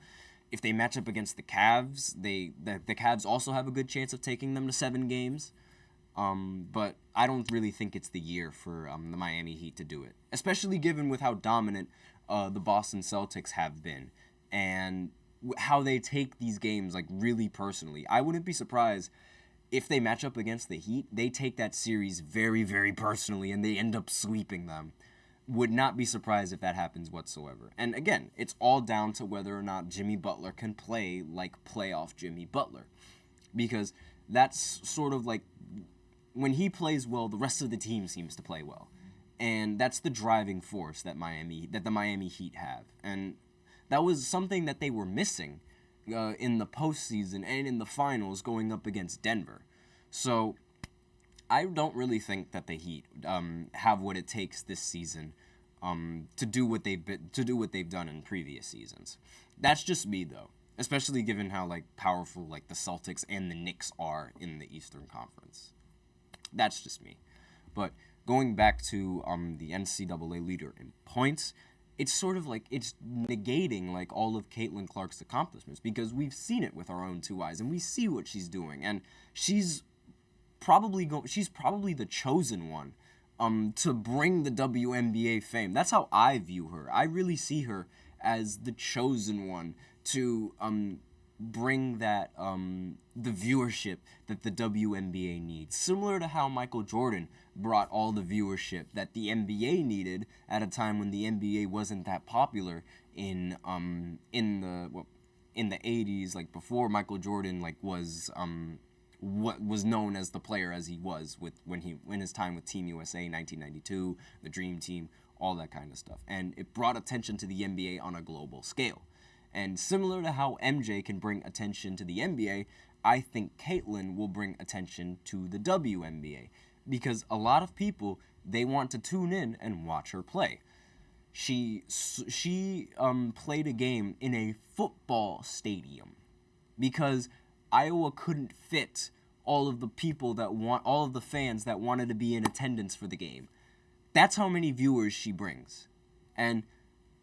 If they match up against the Cavs, the Cavs also have a good chance of taking them to 7 games. But I don't really think it's the year for the Miami Heat to do it, especially given with how dominant the Boston Celtics have been and how they take these games, like, really personally. I wouldn't be surprised if they match up against the Heat, they take that series very, very personally and they end up sweeping them. Would not be surprised if that happens whatsoever. And again, it's all down to whether or not Jimmy Butler can play like playoff Jimmy Butler, because that's sort of like, when he plays well, the rest of the team seems to play well. And that's the driving force that the Miami Heat have. And that was something that they were missing in the postseason and in the finals going up against Denver. So I don't really think that the Heat have what it takes this season to do what they've done in previous seasons. That's just me, though, especially given how like powerful like the Celtics and the Knicks are in the Eastern Conference. That's just me. But going back to the NCAA leader in points, it's sort of like it's negating like all of Caitlin Clark's accomplishments, because we've seen it with our own two eyes and we see what she's doing, and she's probably the chosen one to bring the WNBA fame. That's how I view her. I really see her as the chosen one to bring that the viewership that the WNBA needs. Similar to how Michael Jordan brought all the viewership that the NBA needed at a time when the NBA wasn't that popular in the 80s, like before Michael Jordan like was what was known as the player as he was when his time with Team USA 1992, the Dream Team, all that kind of stuff. And it brought attention to the NBA on a global scale. And similar to how MJ can bring attention to the NBA, I think Caitlin will bring attention to the WNBA, because a lot of people, they want to tune in and watch her play. She played a game in a football stadium because Iowa couldn't fit all of the fans that wanted to be in attendance for the game. That's how many viewers she brings. And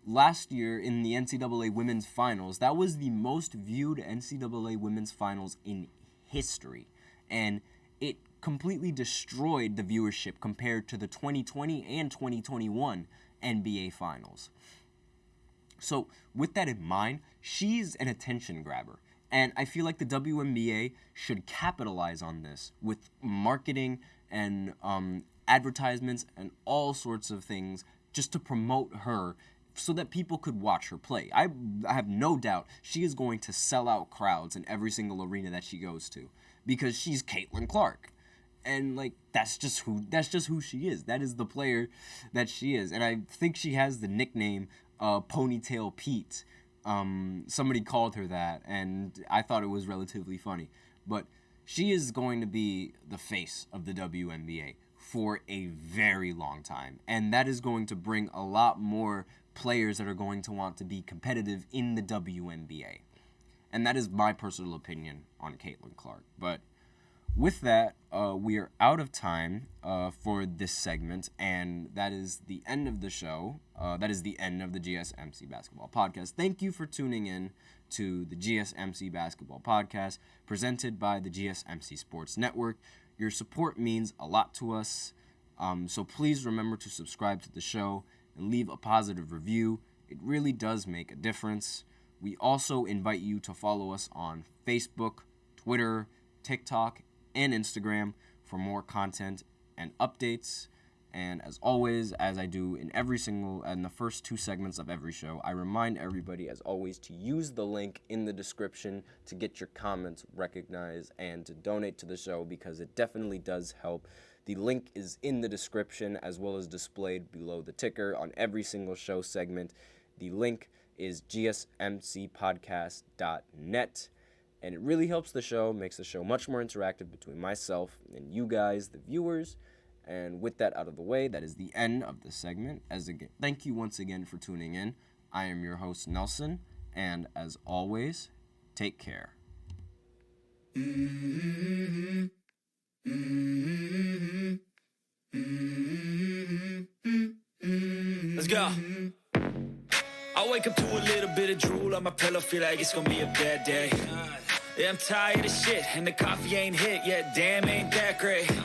last year in the NCAA Women's Finals, that was the most viewed NCAA Women's Finals in history. And it completely destroyed the viewership compared to the 2020 and 2021 NBA Finals. So with that in mind, she's an attention grabber. And I feel like the WNBA should capitalize on this with marketing and advertisements and all sorts of things just to promote her so that people could watch her play. I have no doubt she is going to sell out crowds in every single arena that she goes to, because she's Caitlin Clark. And like that's just who she is. That is the player that she is. And I think she has the nickname Ponytail Pete. Somebody called her that, and I thought it was relatively funny. But she is going to be the face of the WNBA for a very long time, and that is going to bring a lot more players that are going to want to be competitive in the WNBA. And that is my personal opinion on Caitlin Clark. But with that, we are out of time for this segment, and that is the end of the show. That is the end of the GSMC Basketball Podcast. Thank you for tuning in to the GSMC Basketball Podcast, presented by the GSMC Sports Network. Your support means a lot to us, so please remember to subscribe to the show and leave a positive review. It really does make a difference. We also invite you to follow us on Facebook, Twitter, TikTok, and Instagram for more content and updates. And as always, as I do in the first two segments of every show, I remind everybody, as always, to use the link in the description to get your comments recognized and to donate to the show, because it definitely does help. The link is in the description as well as displayed below the ticker on every single show segment. The link is GSMCPodcast.net. And it really helps the show, makes the show much more interactive between myself and you guys, the viewers. And with that out of the way, that is the end of the segment. Thank you once again for tuning in. I am your host, Nelson, and as always, take care. Let's go. I wake up to a little bit of drool on my pillow, feel like it's gonna be a bad day. Yeah, I'm tired of shit, and the coffee ain't hit yet, damn, ain't that great.